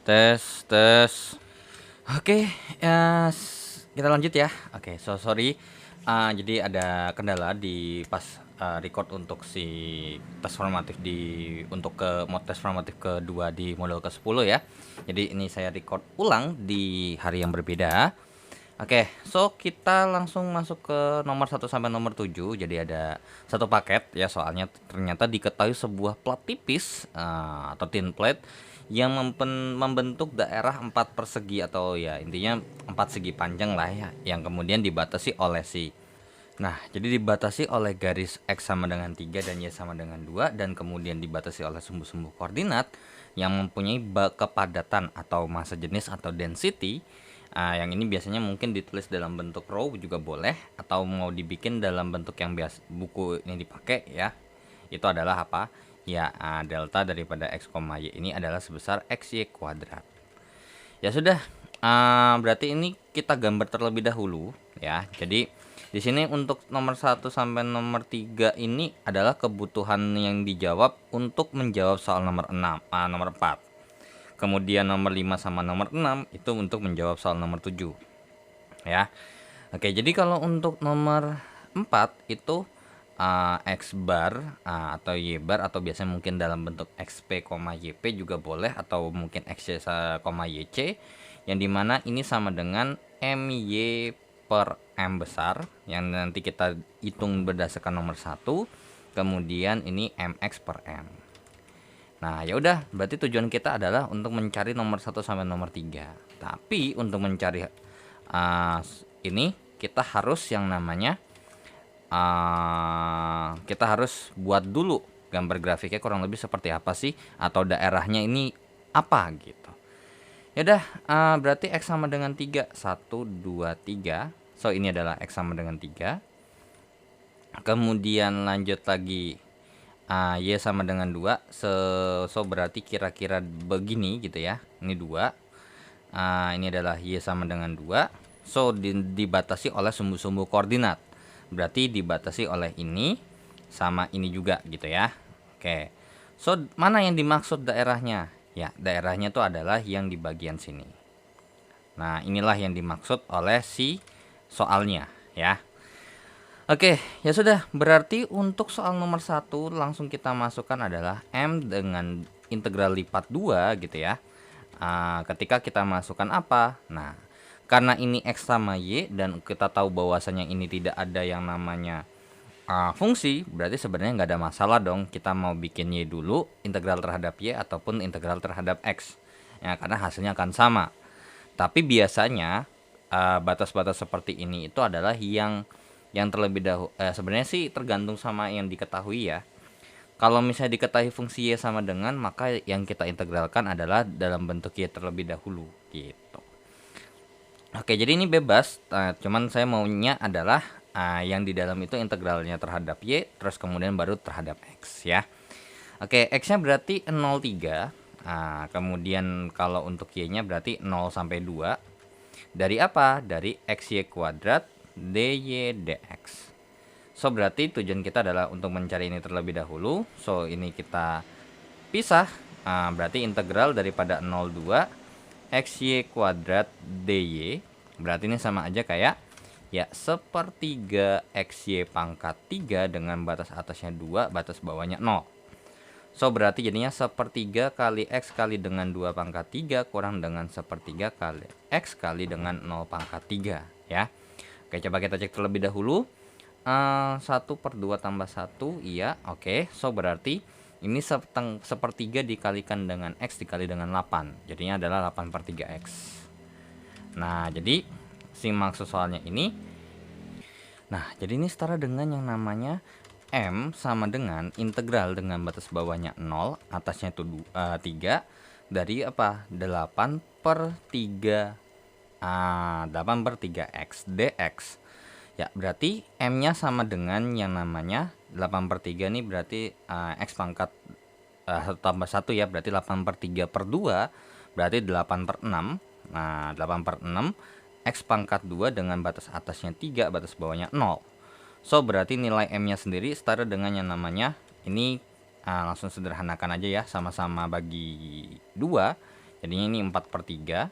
Tes, tes. Oke, ya, kita lanjut ya. Oke, so sorry. Jadi ada kendala di pas record untuk si tes formatif untuk ke mod tes formatif kedua di modul ke-10 ya. Jadi ini saya record ulang di hari yang berbeda. Oke, so kita langsung masuk ke nomor 1 sampai nomor 7. Jadi ada satu paket ya, soalnya ternyata diketahui sebuah plat tipis atau thin plate yang membentuk daerah 4 persegi atau ya intinya 4 segi panjang lah ya, yang kemudian dibatasi oleh jadi dibatasi oleh garis X sama dengan 3 dan Y sama dengan 2, dan kemudian dibatasi oleh sumbu-sumbu koordinat yang mempunyai kepadatan atau massa jenis atau density. Yang ini biasanya mungkin ditulis dalam bentuk row juga boleh, atau mau dibikin dalam bentuk yang biasa buku ini dipakai ya. Itu adalah apa? Ya, delta daripada X, Y ini adalah sebesar XY kuadrat. Ya sudah, berarti ini kita gambar terlebih dahulu ya. Jadi di sini untuk nomor 1 sampai nomor 3 ini adalah kebutuhan yang dijawab untuk menjawab soal nomor 4. Kemudian nomor 5 sama nomor 6 itu untuk menjawab soal nomor 7 ya. Oke, jadi kalau untuk nomor 4 itu X bar atau Y bar, atau biasanya mungkin dalam bentuk XP, YP juga boleh, atau mungkin XY, YC, yang dimana ini sama dengan MY per M besar yang nanti kita hitung berdasarkan nomor 1, kemudian ini MX per M. Nah, ya udah, berarti tujuan kita adalah untuk mencari nomor 1 sampai nomor 3. Tapi untuk mencari ini kita harus yang namanya kita harus buat dulu gambar grafiknya kurang lebih seperti apa sih, atau daerahnya ini apa gitu. Ya udah, berarti X sama dengan 3, 1, 2, 3. So ini adalah X sama dengan 3. Kemudian lanjut lagi, Y sama dengan 2. So berarti kira-kira begini gitu ya. Ini 2. Ini adalah Y sama dengan 2. So dibatasi oleh sumbu-sumbu koordinat. Berarti dibatasi oleh ini sama ini juga gitu ya. Oke. So mana yang dimaksud daerahnya? Ya, daerahnya itu adalah yang di bagian sini. Nah, inilah yang dimaksud oleh si soalnya ya. Oke, ya sudah. Berarti untuk soal nomor 1 langsung kita masukkan adalah M dengan integral lipat 2 gitu ya. Ketika kita masukkan apa? Nah, karena ini X sama Y dan kita tahu bahwasanya ini tidak ada yang namanya fungsi, berarti sebenarnya nggak ada masalah dong kita mau bikin Y dulu integral terhadap Y ataupun integral terhadap X ya, karena hasilnya akan sama. Tapi biasanya batas-batas seperti ini itu adalah yang terlebih dahulu, sebenarnya sih tergantung sama yang diketahui ya. Kalau misalnya diketahui fungsi Y sama dengan, maka yang kita integralkan adalah dalam bentuk Y terlebih dahulu gitu. Oke, jadi ini bebas, cuman saya maunya adalah yang di dalam itu integralnya terhadap Y, terus kemudian baru terhadap X ya. Oke, X-nya berarti 0,3. Kemudian kalau untuk Y-nya berarti 0 sampai 2. Dari apa? Dari XY kuadrat DY dx. So berarti tujuan kita adalah untuk mencari ini terlebih dahulu. So ini kita pisah. Berarti integral daripada 0,2 XY kuadrat DY. Berarti ini sama aja kayak ya sepertiga XY pangkat 3 dengan batas atasnya 2, batas bawahnya 0. So berarti jadinya sepertiga kali X kali dengan 2 pangkat 3 kurang dengan sepertiga kali X kali dengan 0 pangkat 3 ya. Oke, coba kita cek terlebih dahulu. 1 per 2 tambah 1, iya, oke. So berarti ini sepertiga dikalikan dengan X dikali dengan 8, jadinya adalah 8 per 3X. Nah, jadi si maksud soalnya ini, nah jadi ini setara dengan yang namanya M sama dengan integral dengan batas bawahnya 0, atasnya itu 3, dari apa? 8 per 3 8 per 3X dx. Ya, berarti M-nya sama dengan yang namanya 8 per 3 nih, berarti X pangkat 1 tambah 1 ya, berarti 8 per 3 per 2, berarti 8 per 6. Nah, 8 per 6, X pangkat 2 dengan batas atasnya 3, batas bawahnya 0. So berarti nilai M-nya sendiri setara dengan yang namanya ini, langsung sederhanakan aja ya, sama-sama bagi 2, Jadinya ini 4/3.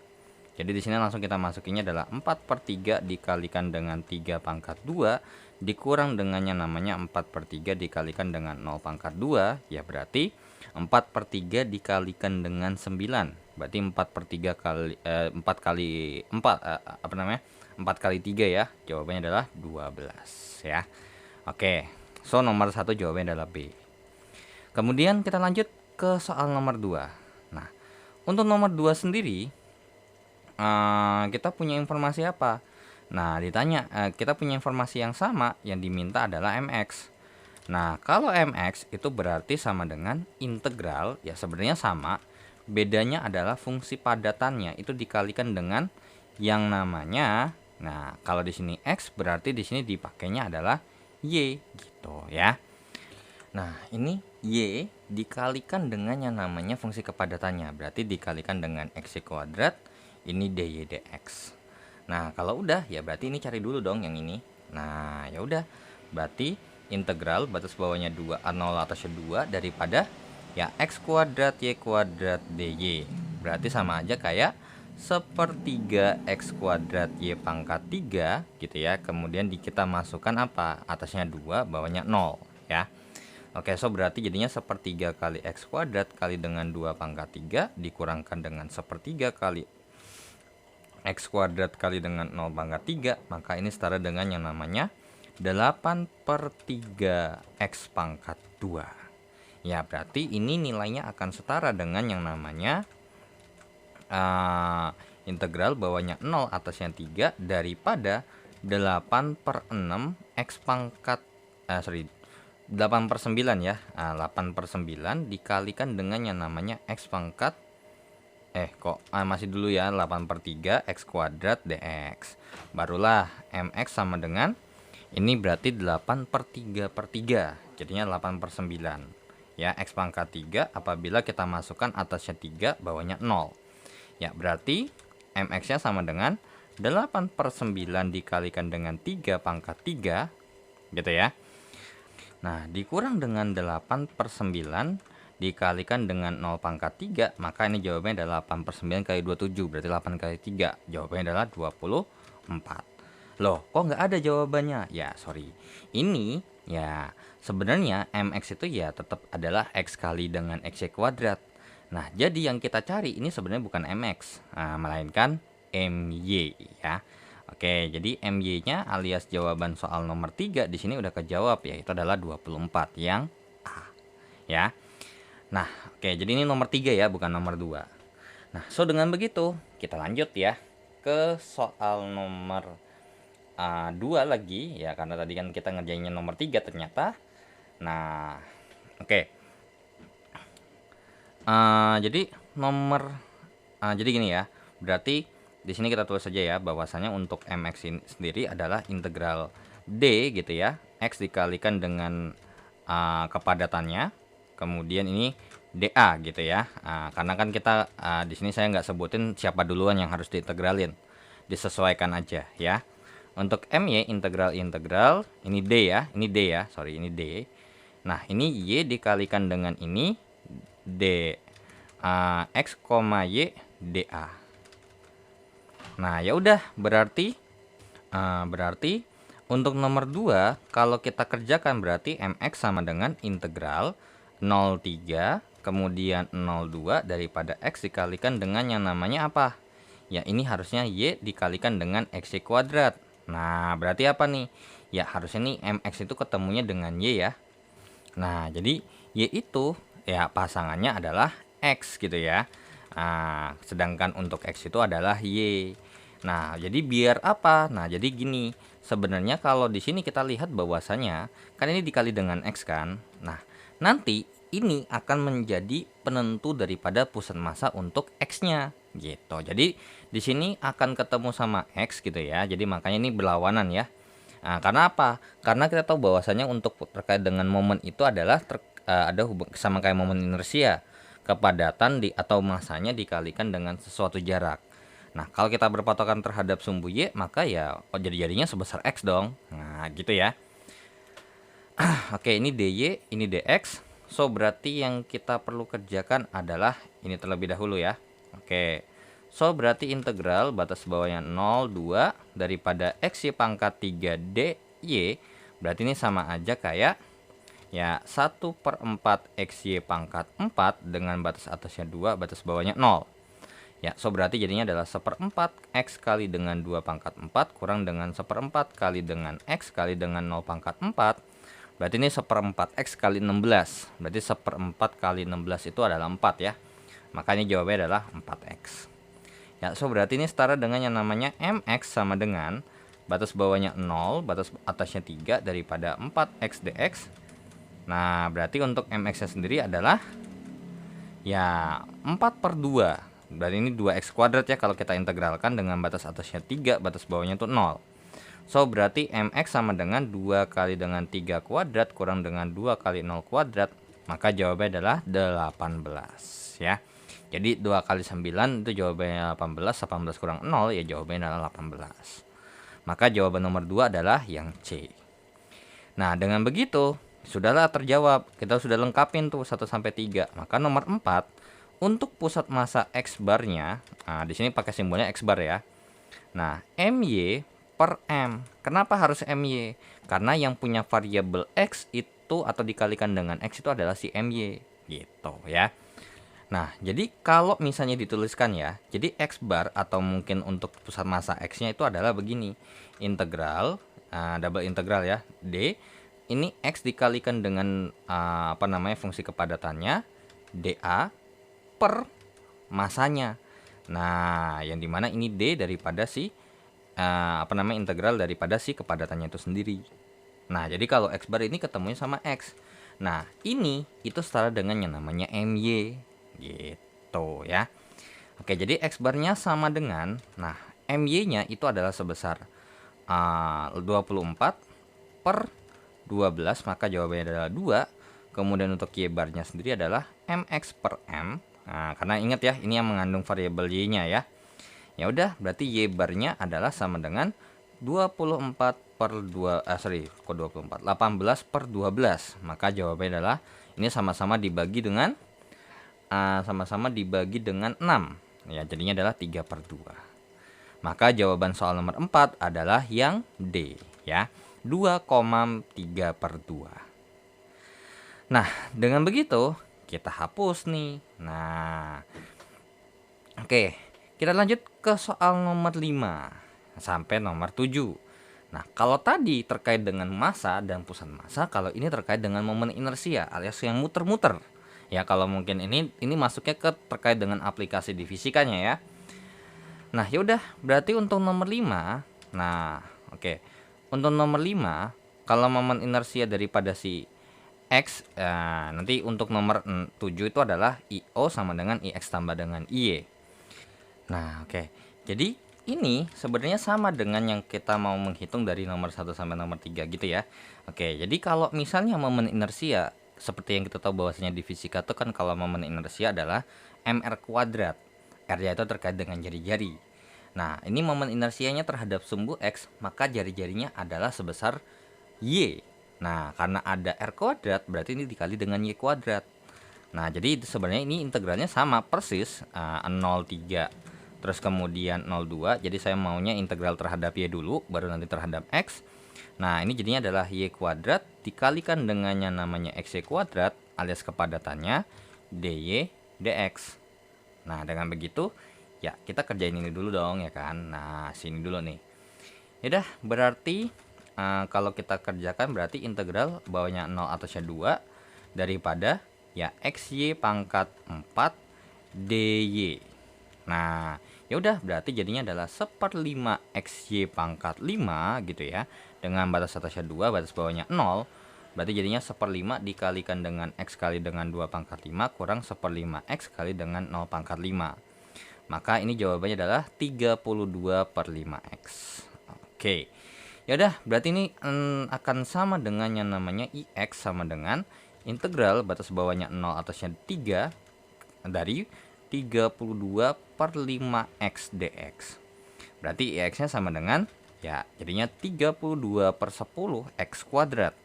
Jadi di sini langsung kita masukinnya adalah 4/3 dikalikan dengan 3 pangkat 2 dikurang dengan yang namanya 4/3 dikalikan dengan 0 pangkat 2, ya berarti 4/3 dikalikan dengan 9. Berarti 4/3 kali 4 kali 4 apa namanya? 4 kali 3 ya. Jawabannya adalah 12 ya. Oke. So nomor 1 jawabannya adalah B. Kemudian kita lanjut ke soal nomor 2. Nah, untuk nomor 2 sendiri kita punya informasi apa? Nah, ditanya kita punya informasi yang sama, yang diminta adalah mx. Nah, kalau mx itu berarti sama dengan integral, ya sebenarnya sama. Bedanya adalah fungsi padatannya itu dikalikan dengan yang namanya, nah kalau di sini x berarti di sini dipakainya adalah y gitu ya. Nah, ini y dikalikan dengan yang namanya fungsi kepadatannya, berarti dikalikan dengan x kuadrat, ini dy dx. Nah, kalau udah ya berarti ini cari dulu dong yang ini. Nah, ya udah. Berarti integral batas bawahnya 2 0 atasnya 2 daripada ya x kuadrat y kuadrat dy. Berarti sama aja kayak sepertiga x kuadrat y pangkat 3 gitu ya. Kemudian kita masukkan apa? Atasnya 2, bawahnya 0 ya. Oke, so berarti jadinya sepertiga kali x kuadrat kali dengan 2 pangkat 3 dikurangkan dengan sepertiga kali x kuadrat kali dengan 0 pangkat 3, maka ini setara dengan yang namanya 8/3 x pangkat 2. Ya, berarti ini nilainya akan setara dengan yang namanya integral bawahnya 0 atasnya 3 daripada 8/6 x pangkat 8/9 ya. 8/9 dikalikan dengan yang namanya x pangkat masih dulu ya, 8/3 x kuadrat dx. Barulah mx sama dengan ini berarti 8/3/3. Jadinya 8/9 ya, x pangkat 3 apabila kita masukkan atasnya 3 bawahnya 0. Ya, berarti mx-nya sama dengan 8/9 dikalikan dengan 3 pangkat 3 gitu ya. Nah, dikurang dengan 8/9 dikalikan dengan 0 pangkat 3, maka ini jawabannya adalah 8/9 kali 27, berarti 8 kali 3. Jawabannya adalah 24. Loh, kok nggak ada jawabannya? Ya, sorry. Ini ya sebenarnya mx itu ya tetap adalah x kali dengan xy kuadrat. Nah, jadi yang kita cari ini sebenarnya bukan mx, melainkan my ya. Oke, jadi my-nya alias jawaban soal nomor 3 di sini udah kejawab, yaitu adalah 24 yang A. Ya. Nah, oke, jadi ini nomor 3 ya, bukan nomor 2. Nah, so dengan begitu, kita lanjut ya ke soal nomor 2 lagi ya, karena tadi kan kita ngerjainnya nomor 3 ternyata. Nah, oke. Jadi gini ya. Berarti di sini kita tulis saja ya bahwasanya untuk mx ini sendiri adalah integral d gitu ya, x dikalikan dengan kepadatannya, kemudian ini dA gitu ya. Karena kan kita di sini saya nggak sebutin siapa duluan yang harus diintegralin, disesuaikan aja ya. Untuk my integral ini d ya, sorry ini d. Nah, ini y dikalikan dengan ini d x, y dA. Nah, ya udah berarti untuk nomor 2 kalau kita kerjakan berarti mx sama dengan integral 0,3 kemudian 0,2 daripada x dikalikan dengan yang namanya apa? Ya, ini harusnya y dikalikan dengan xy kuadrat. Nah, berarti apa nih? Ya, harusnya nih mx itu ketemunya dengan y ya. Nah, jadi y itu ya pasangannya adalah x gitu ya. Sedangkan untuk x itu adalah y. Nah, jadi biar apa? Nah, jadi gini. Sebenarnya kalau di sini kita lihat bahwasanya kan ini dikali dengan x kan. Nah, nanti ini akan menjadi penentu daripada pusat massa untuk x-nya gitu. Jadi di sini akan ketemu sama x gitu ya. Jadi makanya ini berlawanan ya. Nah, karena apa? Karena kita tahu bahwasanya untuk terkait dengan momen itu adalah ada sama kayak momen inersia. Kepadatan atau massanya dikalikan dengan sesuatu jarak. Nah, kalau kita berpatokan terhadap sumbu y, maka ya jadinya sebesar x dong. Nah, gitu ya. Oke, ini dy, ini dx. So, berarti yang kita perlu kerjakan adalah ini terlebih dahulu ya. Oke. So berarti integral batas bawahnya 0, 2 daripada x y pangkat 3 dy, berarti ini sama aja kayak ya 1/4 x y pangkat 4 dengan batas atasnya 2, batas bawahnya 0. Ya, so berarti jadinya adalah 1/4 x kali dengan 2 pangkat 4 kurang dengan 1/4 kali dengan x kali dengan 0 pangkat 4. Berarti ini 1/4 x kali 16. Berarti 1/4 kali 16 itu adalah 4 ya. Makanya jawabannya adalah 4x. Ya, so berarti ini setara dengan yang namanya mx sama dengan batas bawahnya 0, batas atasnya 3 daripada 4x dx. Nah, berarti untuk mx-nya sendiri adalah ya 4/2. Berarti ini 2x kuadrat ya kalau kita integralkan dengan batas atasnya 3, batas bawahnya itu 0. So, berarti mx sama dengan 2 kali dengan 3 kuadrat kurang dengan 2 kali 0 kuadrat. Maka jawabannya adalah 18 ya. Jadi 2 kali 9 itu jawabannya 18, 18 kurang 0 ya jawabannya adalah 18. Maka jawaban nomor 2 adalah yang C. Nah, dengan begitu sudahlah terjawab. Kita sudah lengkapin tuh 1 sampai 3. Maka nomor 4 untuk pusat massa X barnya, nah di sini pakai simbolnya X bar ya. Nah, MY per M. Kenapa harus MY? Karena yang punya variabel X itu atau dikalikan dengan X itu adalah si MY gitu ya. Nah, jadi kalau misalnya dituliskan ya, jadi X bar atau mungkin untuk pusat massa X-nya itu adalah begini. Integral, double integral ya, D. Ini X dikalikan dengan fungsi kepadatannya, dA per masanya. Nah, yang dimana ini D daripada si integral daripada si kepadatannya itu sendiri. Nah, jadi kalau X bar ini ketemunya sama X. Nah, ini itu setara dengan yang namanya MY. Gitu ya. Oke, jadi X barnya sama dengan, nah MY-nya itu adalah sebesar 24 per 12, maka jawabannya adalah 2. Kemudian untuk Y barnya sendiri adalah MX per M. Nah, karena ingat ya, ini yang mengandung variabel Y-nya ya. Ya udah, berarti Y barnya adalah sama dengan 24 per 2, 18 per 12. Maka jawabannya adalah ini sama-sama dibagi dengan 6 ya, jadinya adalah 3/2. Maka jawaban soal nomor 4 adalah yang D ya, 2,3/2. Nah, dengan begitu kita hapus nih. Nah, oke, kita lanjut ke soal nomor 5 sampai nomor 7. Nah, kalau tadi terkait dengan massa dan pusat massa, kalau ini terkait dengan momen inersia alias yang muter-muter. Ya, kalau mungkin ini masuknya ke terkait dengan aplikasi di fisikanya ya. Nah, yaudah, berarti untuk nomor 5, nah, oke. Untuk nomor 5, kalau momen inersia daripada si X, nanti untuk nomor 7 itu adalah IO sama dengan IX tambah dengan IY. Nah, oke. Jadi, ini sebenarnya sama dengan yang kita mau menghitung dari nomor 1 sampai nomor 3 gitu ya. Oke, jadi kalau misalnya momen inersia, seperti yang kita tahu bahwasanya di fisika itu kan kalau momen inersia adalah mr kuadrat. R-nya itu terkait dengan jari-jari. Nah, ini momen inersianya terhadap sumbu X, maka jari-jarinya adalah sebesar Y. Nah, karena ada R kuadrat, berarti ini dikali dengan Y kuadrat. Nah, jadi sebenarnya ini integralnya sama persis, 0,3 terus kemudian 0,2. Jadi saya maunya integral terhadap Y dulu, baru nanti terhadap X. Nah, ini jadinya adalah Y kuadrat dikalikan dengan yang namanya XY kuadrat alias kepadatannya DY dx. Nah, dengan begitu ya kita kerjain ini dulu dong ya kan. Nah, sini dulu nih. Yaudah, berarti kalau kita kerjakan berarti integral bawahnya 0 atasnya 2 daripada ya XY pangkat 4 DY. Nah, ya udah berarti jadinya adalah 1/5 XY pangkat 5 gitu ya. Dengan batas atasnya 2, batas bawahnya 0. Berarti jadinya 1/5 dikalikan dengan X kali dengan 2 pangkat 5 kurang 1/5 X kali dengan 0 pangkat 5. Maka ini jawabannya adalah 32/5X. Oke. Ya udah, berarti ini akan sama dengan yang namanya IX sama dengan integral batas bawahnya 0 atasnya 3 dari 32/5X dx. Berarti IX-nya sama dengan ya jadinya 32/10 X kuadrat.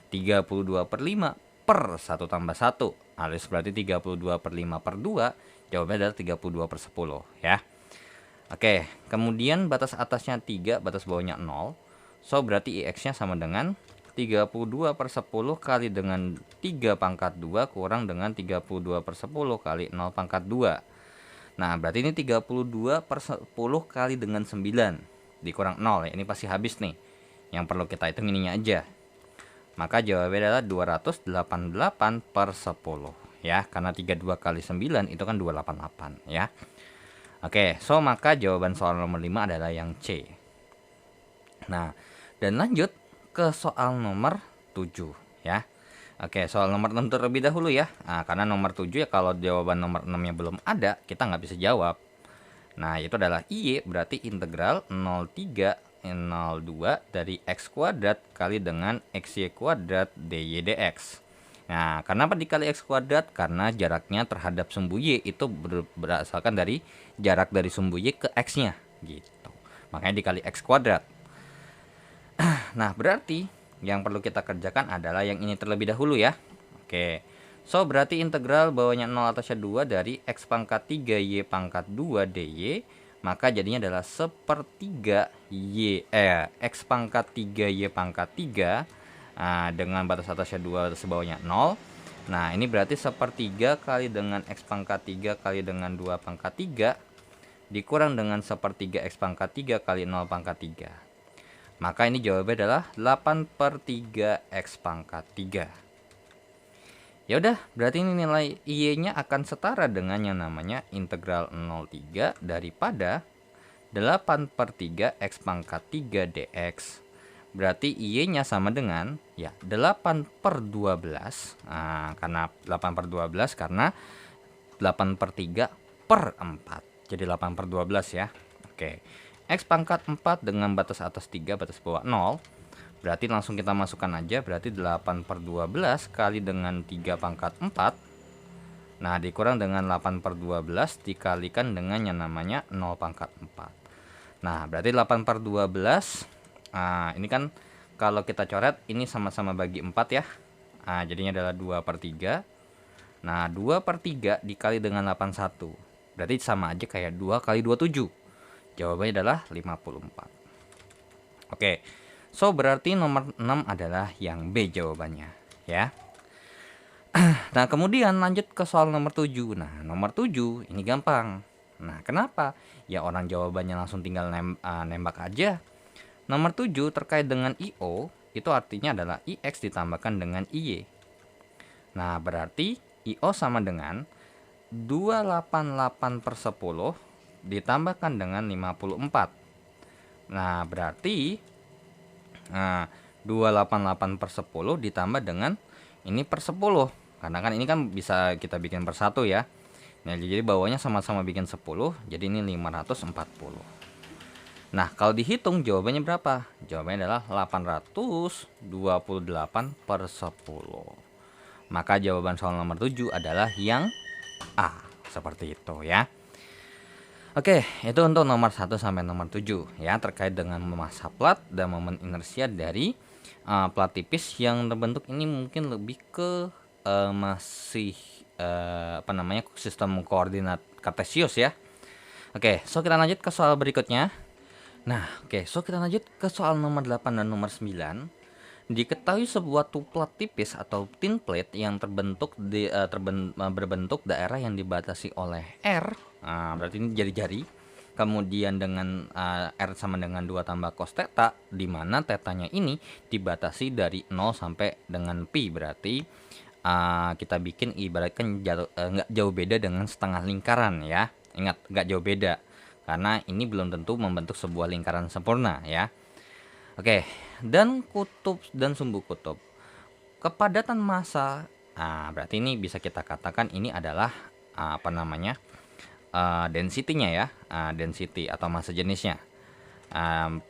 32/5 per 1 tambah 1 alias berarti 32/5/2. Jawabannya adalah 32/10 ya. Oke, kemudian batas atasnya 3, batas bawahnya 0. So berarti IX-nya sama dengan 32/10 kali dengan 3 pangkat 2 kurang dengan 32/10 kali 0 pangkat 2. Nah, berarti ini 32/10 kali dengan 9 dikurang 0 ya. Ini pasti habis nih. Yang perlu kita hitung ininya aja. Maka jawabannya adalah 288/10 ya. Karena 32 kali 9 itu kan 288 ya. Oke, so maka jawaban soal nomor 5 adalah yang C. Nah, dan lanjut ke soal nomor 7 ya. Oke, soal nomor 6 terlebih dahulu ya. Nah, karena nomor 7 ya kalau jawaban nomor 6-nya belum ada, kita nggak bisa jawab. Nah, itu adalah Y berarti integral 03 02 dari X kuadrat kali dengan XY kuadrat DY dx. Nah, kenapa dikali X kuadrat? Karena jaraknya terhadap sumbu Y itu berasalkan dari jarak dari sumbu Y ke X-nya gitu. Makanya dikali X kuadrat. Nah, berarti yang perlu kita kerjakan adalah yang ini terlebih dahulu ya. Oke. So, berarti integral bawahnya 0 atasnya 2 dari X pangkat 3 Y pangkat 2 DY. Maka jadinya adalah sepertiga X pangkat 3 Y pangkat 3. Dengan batas atasnya 2, batas bawahnya 0. Nah, ini berarti sepertiga kali dengan X pangkat 3 kali dengan 2 pangkat 3 dikurang dengan sepertiga X pangkat 3 kali 0 pangkat 3. Maka ini jawabannya adalah 8/3 X pangkat 3. Ya udah, berarti ini nilai Y-nya akan setara dengan yang namanya integral 03 daripada 8/3 X pangkat 3 dx. Berarti Y-nya sama dengan ya 8/12. Karena 8/12 karena 8/3/4. Jadi 8/12 ya. Oke. X pangkat 4 dengan batas atas 3, batas bawah 0. Berarti langsung kita masukkan aja. Berarti 8/12 kali dengan 3 pangkat 4. Nah, dikurang dengan 8/12 dikalikan dengan yang namanya 0 pangkat 4. Nah, berarti 8/12. Ini kan kalau kita coret ini sama-sama bagi 4 ya. Jadinya adalah 2/3. Nah, 2/3 dikali dengan 81. Berarti sama aja kayak 2 kali 27. Jawabannya adalah 54. Oke. So, berarti nomor 6 adalah yang B jawabannya ya. Nah, kemudian lanjut ke soal nomor 7. Nah, nomor 7 ini gampang. Nah, kenapa? Ya orang jawabannya langsung tinggal nembak aja. Nomor 7 terkait dengan IO, itu artinya adalah IX ditambahkan dengan IY. Nah, berarti IO sama dengan 288/10 ditambahkan dengan 54. Nah, berarti 288/10 ditambah dengan ini per 10. Karena kan ini kan bisa kita bikin per 1 ya. Nah, jadi bawahnya sama-sama bikin 10, jadi ini 540. Nah, kalau dihitung jawabannya berapa? Jawabannya adalah 828/10. Maka jawaban soal nomor 7 adalah yang A. Seperti itu ya. Oke, itu untuk nomor 1 sampai nomor 7 ya, terkait dengan massa plat dan momen inersia dari plat tipis yang terbentuk ini mungkin lebih ke masih sistem koordinat kartesius ya. Oke, so kita lanjut ke soal berikutnya. Nah, so kita lanjut ke soal nomor 8 dan nomor 9. Diketahui sebuah plat tipis atau thin plate yang berbentuk daerah yang dibatasi oleh R. Berarti ini jari-jari. Kemudian dengan R sama dengan 2 tambah cos theta, di mana tetanya ini dibatasi dari 0 sampai dengan pi. Berarti kita bikin ibaratkan nggak jauh beda dengan setengah lingkaran ya. Ingat, nggak jauh beda. Karena ini belum tentu membentuk sebuah lingkaran sempurna ya. Oke, dan kutub dan sumbu kutub. Kepadatan massa, berarti ini bisa kita katakan ini adalah density-nya ya, density atau massa jenisnya.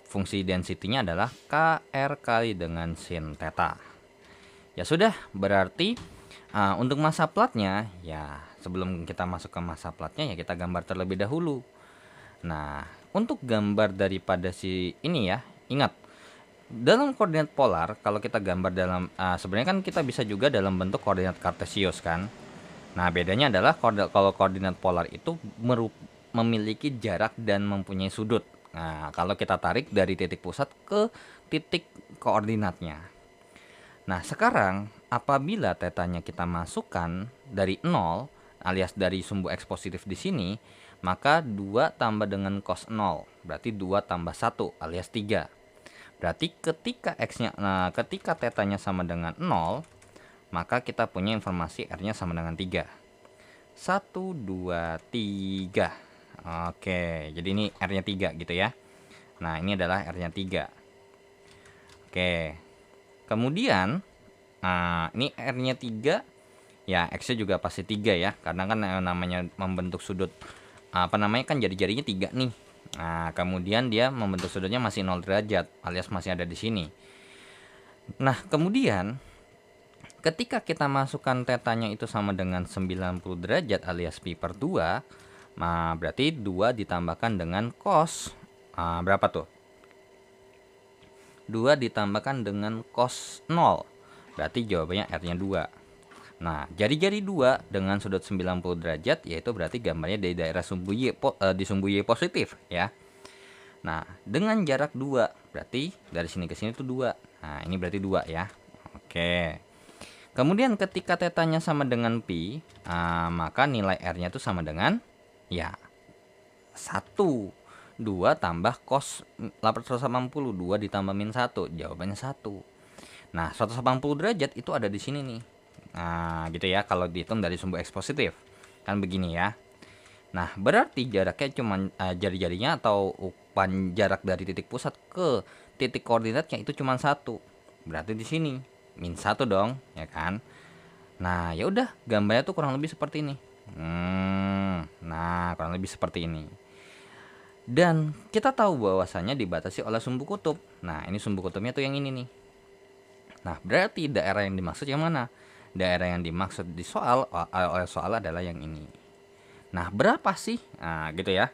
Fungsi density-nya adalah KR kali dengan sin theta. Ya sudah, berarti untuk massa platnya ya sebelum kita masuk ke massa platnya ya kita gambar terlebih dahulu. Nah, untuk gambar daripada si ini ya, ingat dalam koordinat polar kalau kita gambar dalam sebenarnya kan kita bisa juga dalam bentuk koordinat kartesius kan. Nah, bedanya adalah kalau koordinat polar itu memiliki jarak dan mempunyai sudut. Nah, kalau kita tarik dari titik pusat ke titik koordinatnya. Nah, sekarang apabila tetanya kita masukkan dari 0 alias dari sumbu X positif di sini, maka 2 tambah dengan cos 0, berarti 2 tambah 1 alias 3. Berarti ketika X-nya, ketika tetanya sama dengan 0, maka kita punya informasi R-nya sama dengan 3. 1, 2, 3. Oke, jadi ini R-nya 3 gitu ya. Nah, ini adalah R-nya 3. Oke. Kemudian, ini R-nya 3, ya X-nya juga pasti 3 ya, karena kan namanya membentuk sudut, kan jari-jarinya 3 nih. Nah, kemudian dia membentuk sudutnya masih 0 derajat, alias masih ada di sini. Nah, kemudian ketika kita masukkan tetanya itu sama dengan 90 derajat alias pi per 2, nah berarti 2 ditambahkan dengan cos, berapa tuh? 2 ditambahkan dengan cos 0, berarti jawabannya R-nya 2. Nah, jari-jari 2 dengan sudut 90 derajat, yaitu berarti gambarnya dari daerah sumbu Y, di sumbu Y positif ya. Nah, dengan jarak 2, berarti dari sini ke sini itu 2. Nah, ini berarti 2 ya. Oke. Kemudian ketika tetanya sama dengan pi, maka nilai R-nya itu sama dengan ya 1. 2 tambah cos 180, 2 ditambah min 1, jawabannya 1. Nah, 180 derajat itu ada di sini nih. Nah, gitu ya kalau dihitung dari sumbu X positif. Kan begini ya. Nah, berarti jaraknya cuma jari-jarinya atau jarak dari titik pusat ke titik koordinatnya itu cuma 1. Berarti di sini min 1 dong, ya kan? Nah, ya udah gambarnya tuh kurang lebih seperti ini. Nah, kurang lebih seperti ini. Dan kita tahu bahwasannya dibatasi oleh sumbu kutub. Nah, ini sumbu kutubnya tuh yang ini nih. Nah, berarti daerah yang dimaksud yang mana? Daerah yang dimaksud di oleh soal adalah yang ini. Nah, berapa sih? Nah, gitu ya.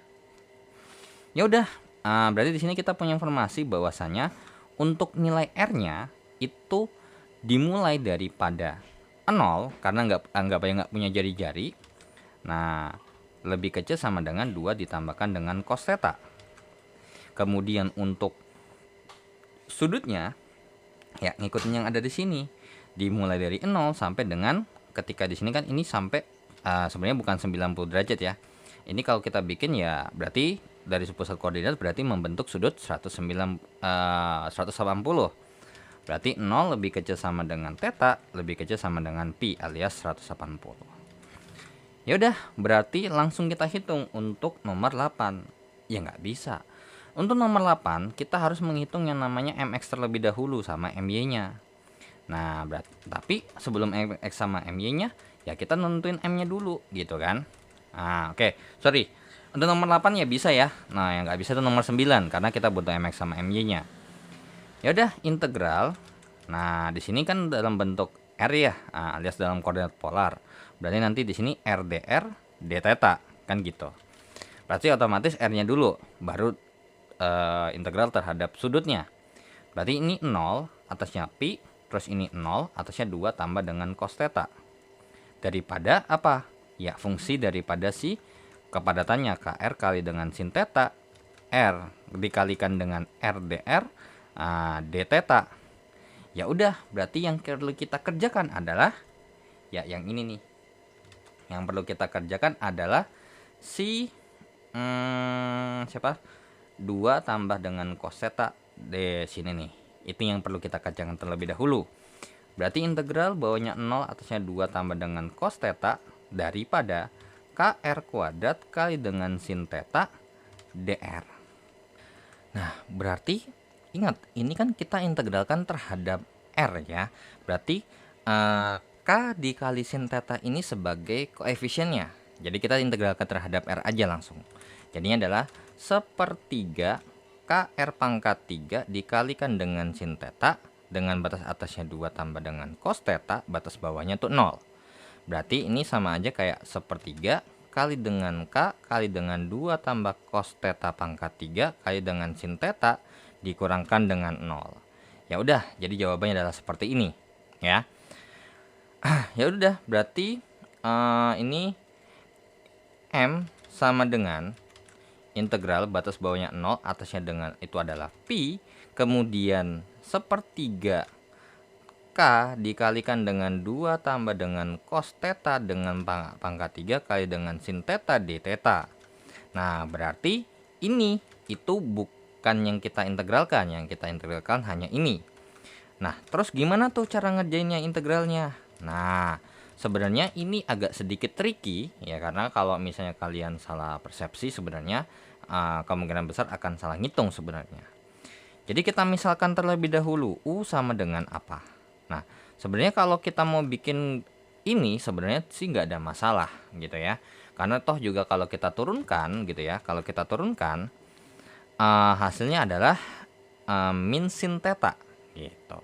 Ya udah, berarti di sini kita punya informasi bahwasannya untuk nilai R-nya itu dimulai daripada 0 karena nggak punya jari-jari. Nah, lebih kecil sama dengan 2 ditambahkan dengan cos theta. Kemudian untuk sudutnya ya ngikutin yang ada di sini. Dimulai dari 0 sampai dengan ketika di sini kan ini sampai sebenarnya bukan 90 derajat ya. Ini kalau kita bikin ya berarti dari pusat koordinat berarti membentuk sudut 180. Berarti 0 lebih kecil sama dengan theta, lebih kecil sama dengan pi alias 180. Ya udah, berarti langsung kita hitung untuk nomor 8. Ya nggak bisa. Untuk nomor 8, kita harus menghitung yang namanya mx terlebih dahulu sama my-nya. Nah, tapi sebelum mx sama my-nya, ya kita nentuin m-nya dulu, gitu kan. Nah, oke. Sorry. Untuk nomor 8 ya bisa ya. Nah, yang nggak bisa itu nomor 9, karena kita butuh mx sama my-nya. Ya udah, integral. Nah, di sini kan dalam bentuk r ya, alias dalam koordinat polar. Berarti nanti di sini r dr d theta kan gitu. Berarti otomatis r-nya dulu, baru integral terhadap sudutnya. Berarti ini 0 atasnya pi, terus ini 0 atasnya 2 tambah dengan cos theta. Daripada apa? Ya fungsi daripada si kepadatannya kr kali dengan sin theta, r dikalikan dengan r dr d theta. Ya udah, berarti yang perlu kita kerjakan adalah ya yang ini nih. Yang perlu kita kerjakan adalah si 2 tambah dengan cos theta di sini nih. Itu yang perlu kita kerjakan terlebih dahulu. Berarti integral bawahnya 0 atasnya 2 tambah dengan cos theta daripada kr kuadrat kali dengan sin theta dr. Nah, berarti ingat, ini kan kita integralkan terhadap r ya. Berarti k dikali sin theta ini sebagai koefisiennya. Jadi kita integralkan terhadap r aja langsung. Jadinya adalah sepertiga kr pangkat 3 dikalikan dengan sin theta dengan batas atasnya 2 tambah dengan cos theta, batas bawahnya tuh 0. Berarti ini sama aja kayak sepertiga kali dengan k kali dengan 2 tambah cos theta pangkat 3 kali dengan sin theta dikurangkan dengan 0. Ya udah, jadi jawabannya adalah seperti ini ya. Ya udah, berarti ini M sama dengan integral batas bawahnya 0, atasnya dengan itu adalah pi, kemudian sepertiga K dikalikan dengan 2 tambah dengan cos theta dengan pangkat 3 kali dengan sin theta d theta. Nah, berarti ini itu bukan yang kita integralkan. Yang kita integralkan hanya ini. Nah, terus gimana tuh cara ngerjainnya integralnya? Nah, sebenarnya ini agak sedikit tricky ya, karena kalau misalnya kalian salah persepsi sebenarnya kemungkinan besar akan salah ngitung sebenarnya. Jadi kita misalkan terlebih dahulu U sama dengan apa? Nah, sebenarnya kalau kita mau bikin ini sebenarnya sih nggak ada masalah gitu ya. Karena toh juga kalau kita turunkan gitu ya, kalau kita turunkan hasilnya adalah min sin theta gitu.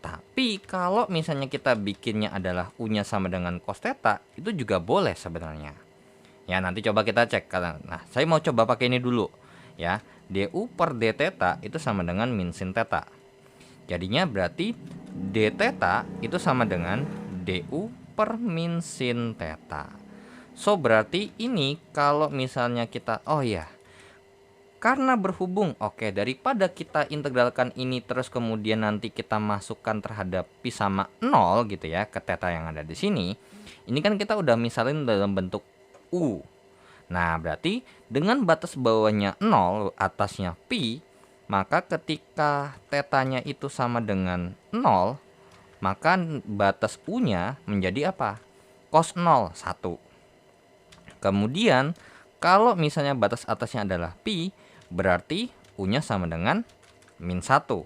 Tapi kalau misalnya kita bikinnya adalah U-nya sama dengan cos theta, itu juga boleh sebenarnya. Ya, nanti coba kita cek. Nah, saya mau coba pakai ini dulu ya. du per d theta itu sama dengan min sin theta. Jadinya berarti d theta itu sama dengan du per min sin theta. So berarti ini kalau misalnya kita, oh ya, karena berhubung, oke, daripada kita integralkan ini terus kemudian nanti kita masukkan terhadap pi sama 0 gitu ya ke theta yang ada di sini. Ini kan kita udah misalin dalam bentuk U. Nah, berarti dengan batas bawahnya 0, atasnya pi, maka ketika tetanya itu sama dengan 0, maka batas U-nya menjadi apa? Cos 0, 1. Kemudian, kalau misalnya batas atasnya adalah pi, berarti U-nya sama dengan min 1.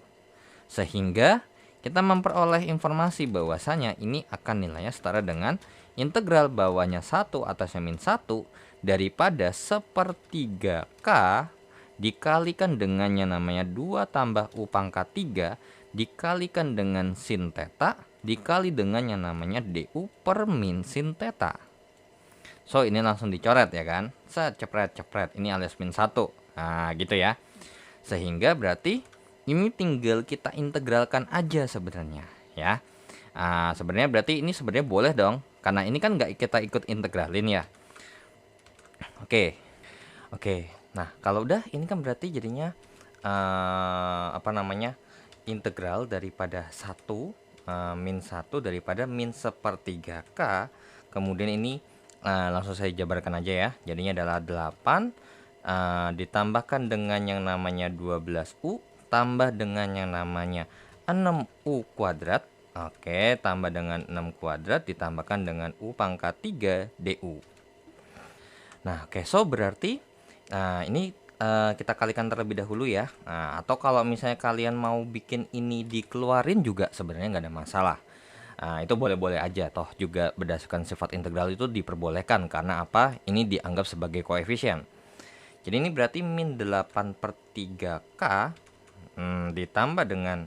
Sehingga kita memperoleh informasi bahwasanya ini akan nilainya setara dengan integral bawahnya 1 atasnya min 1 daripada sepertiga K dikalikan dengan yang namanya 2 tambah U pangkat 3 dikalikan dengan sin theta dikali dengan yang namanya du per min sin theta. So ini langsung dicoret ya kan, cepret ini alias min 1. Nah gitu ya. Sehingga berarti ini tinggal kita integralkan aja sebenarnya ya. Sebenarnya berarti ini sebenarnya boleh dong, karena ini kan nggak kita ikut integralin ya. Oke. Nah kalau udah ini kan berarti jadinya integral daripada 1 min 1 daripada min sepertiga K. Kemudian ini langsung saya jabarkan aja ya. Jadinya adalah 8 ditambahkan dengan yang namanya 12U tambah dengan yang namanya 6U kuadrat. Oke, tambah dengan 6 kuadrat ditambahkan dengan U pangkat 3 du. Nah, oke, so berarti ini kita kalikan terlebih dahulu ya. Atau kalau misalnya kalian mau bikin ini dikeluarin juga sebenarnya nggak ada masalah. Itu boleh-boleh aja, toh juga berdasarkan sifat integral itu diperbolehkan karena apa? Ini dianggap sebagai koefisien. Jadi ini berarti min 8/3K ditambah dengan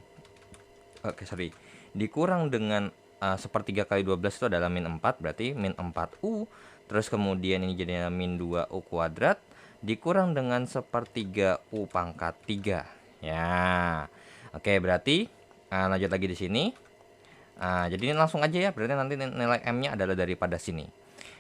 dikurang dengan sepertiga kali 12 itu adalah min 4, berarti min 4U. Terus kemudian ini jadinya min 2U kuadrat dikurang dengan sepertiga U pangkat 3 ya. Oke, berarti lanjut lagi di sini. Jadi ini langsung aja ya, berarti nanti nilai M-nya adalah daripada sini.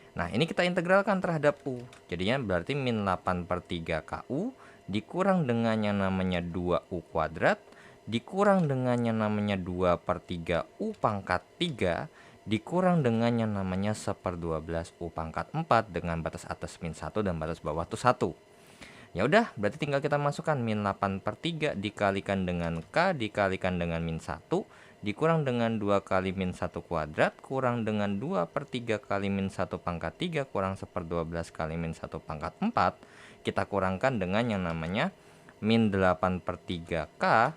Nah, ini kita integralkan terhadap U. Jadinya berarti min 8/3 KU dikurang dengan yang namanya 2U kuadrat dikurang dengan yang namanya 2/3 U pangkat 3 dikurang dengan yang namanya 1/12 U pangkat 4 dengan batas atas min 1 dan batas bawah tuh 1. Ya udah, berarti tinggal kita masukkan min 8/3 dikalikan dengan K dikalikan dengan min 1 dikurang dengan 2 kali min 1 kuadrat kurang dengan 2/3 kali min 1 pangkat 3 kurang 1/12 kali min 1 pangkat 4. Kita kurangkan dengan yang namanya min 8/3 K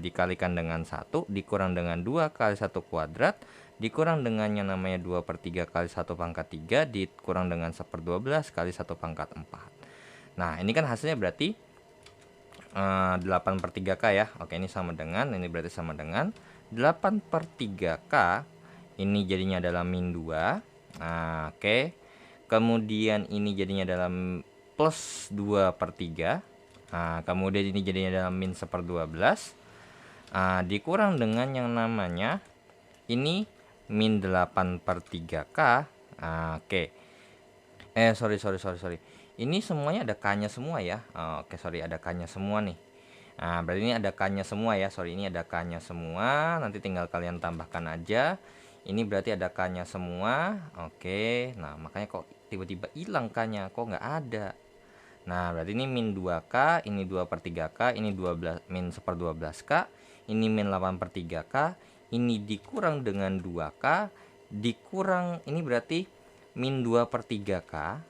dikalikan dengan 1 dikurang dengan 2 kali 1 kuadrat dikurang dengan yang namanya 2/3 kali 1 pangkat 3 dikurang dengan 1/12 kali 1 pangkat 4. Nah ini kan hasilnya berarti 8/3K ya. Oke, ini sama dengan, ini berarti sama dengan 8/3K. Ini jadinya adalah min 2. Oke. Kemudian ini jadinya dalam plus 2/3. Kemudian ini jadinya dalam min 1/12. Dikurang dengan yang namanya ini min 8/3K. Oke. Sorry. Ini semuanya ada K-nya semua ya. Oke, sorry, ada K-nya semua nih. Berarti ini ada K-nya semua ya. Sorry, ini ada K-nya semua. Nanti tinggal kalian tambahkan aja. Ini berarti ada K-nya semua. Oke. Nah, makanya kok tiba-tiba hilang K-nya. Kok nggak ada? Nah, berarti ini min 2K, ini 2/3K, ini 12 min 1/12K, ini min 8/3K, ini dikurang dengan 2K, dikurang ini berarti min 2/3K,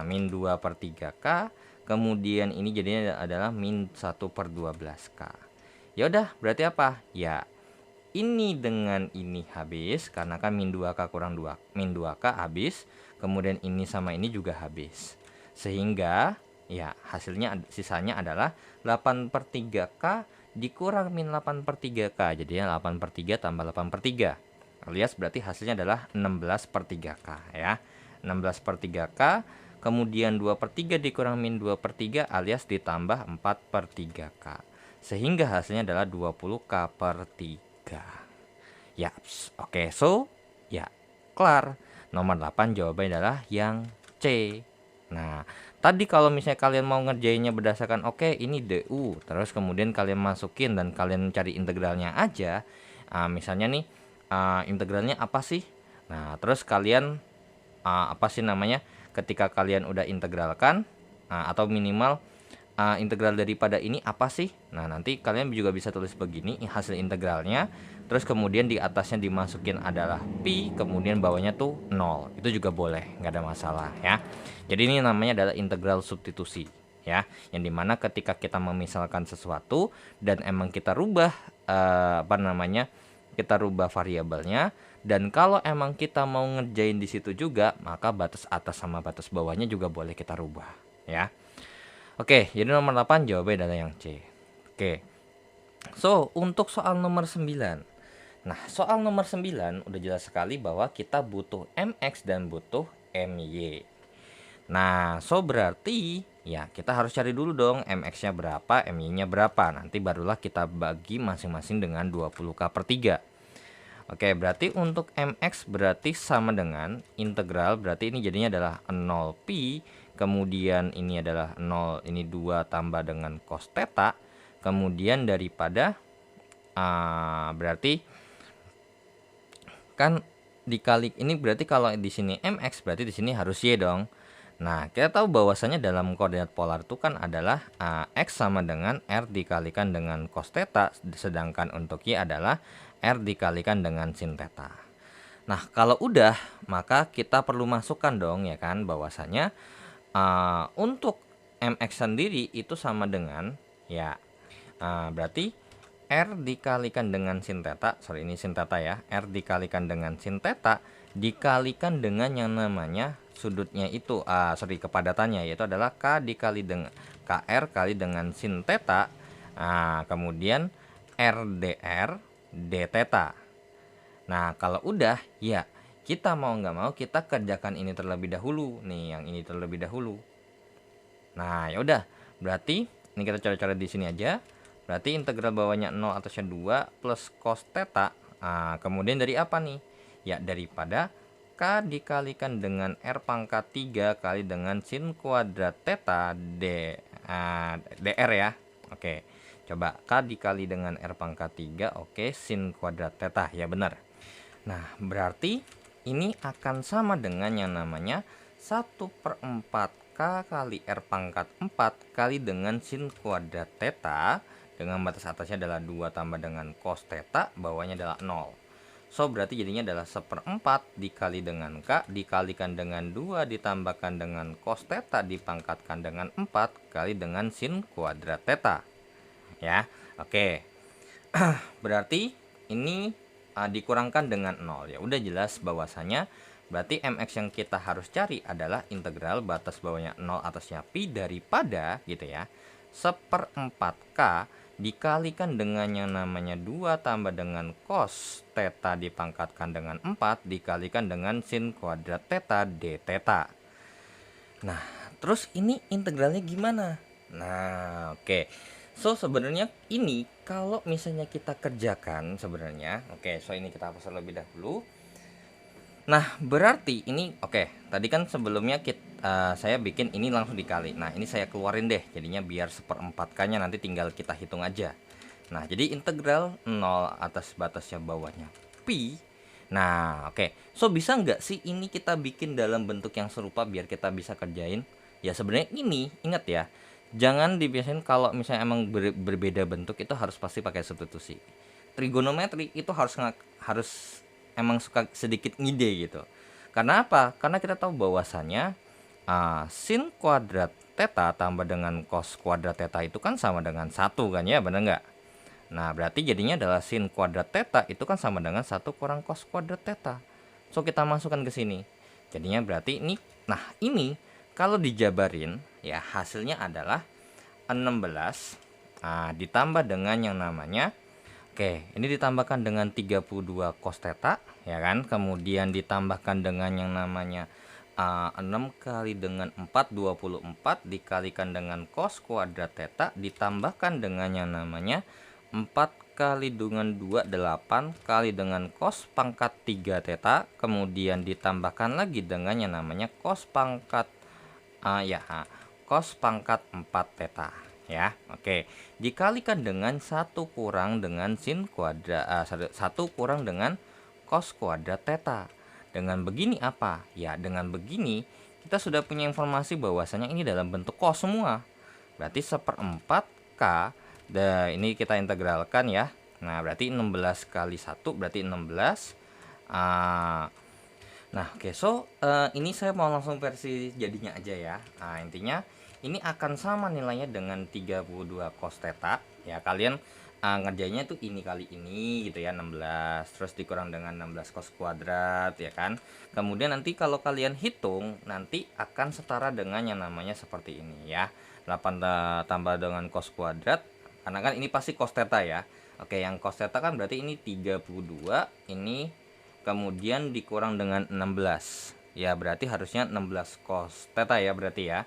min 2/3K, kemudian ini jadinya adalah min 1/12K. Ya udah, berarti apa? Ya, ini dengan ini habis karena kan min 2K kurang 2 min 2K habis, kemudian ini sama ini juga habis. Sehingga ya hasilnya sisanya adalah 8/3K dikurang min 8/3K. Jadinya 8/3 tambah 8/3 alias berarti hasilnya adalah 16/3K ya. 16/3K, kemudian 2/3 dikurang min 2/3 alias ditambah 4/3K. Sehingga hasilnya adalah 20K/3. Ya, oke, so ya kelar. Nomor 8 jawabannya adalah yang C. Nah, tadi kalau misalnya kalian mau ngerjainnya berdasarkan ini DU, terus kemudian kalian masukin dan kalian cari integralnya aja. Misalnya nih, integralnya apa sih? Nah, terus kalian apa sih namanya? Ketika kalian udah integralkan atau minimal integral daripada ini apa sih? Nah, nanti kalian juga bisa tulis begini hasil integralnya. Terus kemudian di atasnya dimasukin adalah pi, kemudian bawahnya tuh 0. Itu juga boleh, nggak ada masalah ya. Jadi ini namanya adalah integral substitusi ya. Yang dimana ketika kita memisalkan sesuatu dan emang kita rubah kita rubah variabelnya, dan kalau emang kita mau ngerjain di situ juga, maka batas atas sama batas bawahnya juga boleh kita rubah ya. Oke, jadi nomor 8 jawabannya adalah yang C. Oke. So, untuk soal nomor 9. Nah, soal nomor 9 udah jelas sekali bahwa kita butuh MX dan butuh MY. Nah, so berarti ya kita harus cari dulu dong MX-nya berapa, MY-nya berapa. Nanti barulah kita bagi masing-masing dengan 20K/3. Oke, berarti untuk MX berarti sama dengan integral, berarti ini jadinya adalah 0pi, kemudian ini adalah 0, ini 2 tambah dengan cos theta, kemudian daripada berarti kan dikali ini, berarti kalau di sini MX berarti di sini harus Y dong. Nah, kita tahu bahwasanya dalam koordinat polar itu kan adalah X sama dengan R dikalikan dengan cos theta, sedangkan untuk Y adalah R dikalikan dengan sin theta. Nah, kalau udah, maka kita perlu masukkan dong ya kan bahwasanya untuk MX sendiri itu sama dengan ya berarti R dikalikan dengan sin theta, sorry ini sin theta ya, R dikalikan dengan sin theta dikalikan dengan yang namanya sudutnya itu, kepadatannya, yaitu adalah K dikali dengan KR kali dengan sin theta, kemudian RDR D theta. Nah, kalau udah ya kita mau nggak mau kita kerjakan ini terlebih dahulu nih, yang ini terlebih dahulu. Nah, ya udah, berarti ini kita coret-coret di sini aja. Berarti integral bawahnya 0 atasnya 2 plus cos theta. Kemudian dari apa nih? Ya, daripada K dikalikan dengan R pangkat 3 kali dengan sin kuadrat theta dr ya. Oke, coba K dikali dengan R pangkat 3, oke, sin kuadrat theta, ya benar. Nah, berarti ini akan sama dengan yang namanya 1/4 K kali R pangkat 4 kali dengan sin kuadrat theta, dengan batas atasnya adalah 2 tambah dengan cos theta, bawahnya adalah 0. So, berarti jadinya adalah 1/4 dikali dengan K dikalikan dengan 2 ditambahkan dengan cos theta dipangkatkan dengan 4 kali dengan sin kuadrat theta. Ya, oke. Berarti ini dikurangkan dengan 0. Ya udah jelas bahwasanya berarti MX yang kita harus cari adalah integral batas bawahnya 0 atasnya pi daripada gitu ya 1/4 K dikalikan dengan yang namanya 2 tambah dengan cos theta dipangkatkan dengan 4 dikalikan dengan sin kuadrat theta d theta. Nah, terus ini integralnya gimana? Nah, oke. So, sebenarnya ini kalau misalnya kita kerjakan sebenarnya, oke, so ini kita hapus terlebih dahulu. Nah, berarti ini oke. Tadi kan sebelumnya saya bikin ini langsung dikali. Nah, ini saya keluarin deh. Jadinya biar seperempatkannya nanti tinggal kita hitung aja. Nah, jadi integral 0 atas batasnya bawahnya pi. Nah, oke. So, bisa nggak sih ini kita bikin dalam bentuk yang serupa biar kita bisa kerjain? Ya, sebenarnya ini, ingat ya. Jangan dibiasain kalau misalnya emang berbeda bentuk itu harus pasti pakai substitusi. Trigonometri itu harus emang suka sedikit ngide gitu. Karena apa? Karena kita tahu bahwasannya sin kuadrat theta tambah dengan cos kuadrat theta itu kan sama dengan 1 kan ya, benar nggak? Nah, berarti jadinya adalah sin kuadrat theta itu kan sama dengan 1 kurang cos kuadrat theta. So, kita masukkan ke sini. Jadinya berarti ini, nah ini kalau dijabarin ya hasilnya adalah 16 ditambah dengan yang namanya, oke, ini ditambahkan dengan 32 cos theta ya kan. Kemudian ditambahkan dengan yang namanya 6 kali dengan 4 24 dikalikan dengan cos kuadrat theta ditambahkan dengan yang namanya 4 kali dengan 2 8 kali dengan cos pangkat 3 theta, kemudian ditambahkan lagi dengan yang namanya cos pangkat cos pangkat 4 theta ya. Oke, dikalikan dengan 1 kurang dengan sin kuadrat 1 kurang dengan cos kuadrat theta. Dengan begini apa? Ya, dengan begini kita sudah punya informasi bahwasanya ini dalam bentuk cos semua. Berarti 1/4 K. Ini kita integralkan ya. Nah, berarti 16 kali 1 berarti 16. Nah, oke. So, ini saya mau langsung versi jadinya aja ya. Nah, intinya ini akan sama nilainya dengan 32 cos theta. Ya, kalian ngerjainnya tuh ini kali ini gitu ya, 16 terus dikurang dengan 16 cos kuadrat ya kan. Kemudian nanti kalau kalian hitung nanti akan setara dengan yang namanya seperti ini ya, 8 tambah dengan cos kuadrat karena kan ini pasti cos theta ya. Oke, yang cos theta kan berarti ini 32, ini kemudian dikurang dengan 16 ya, berarti harusnya 16 cos theta ya berarti ya.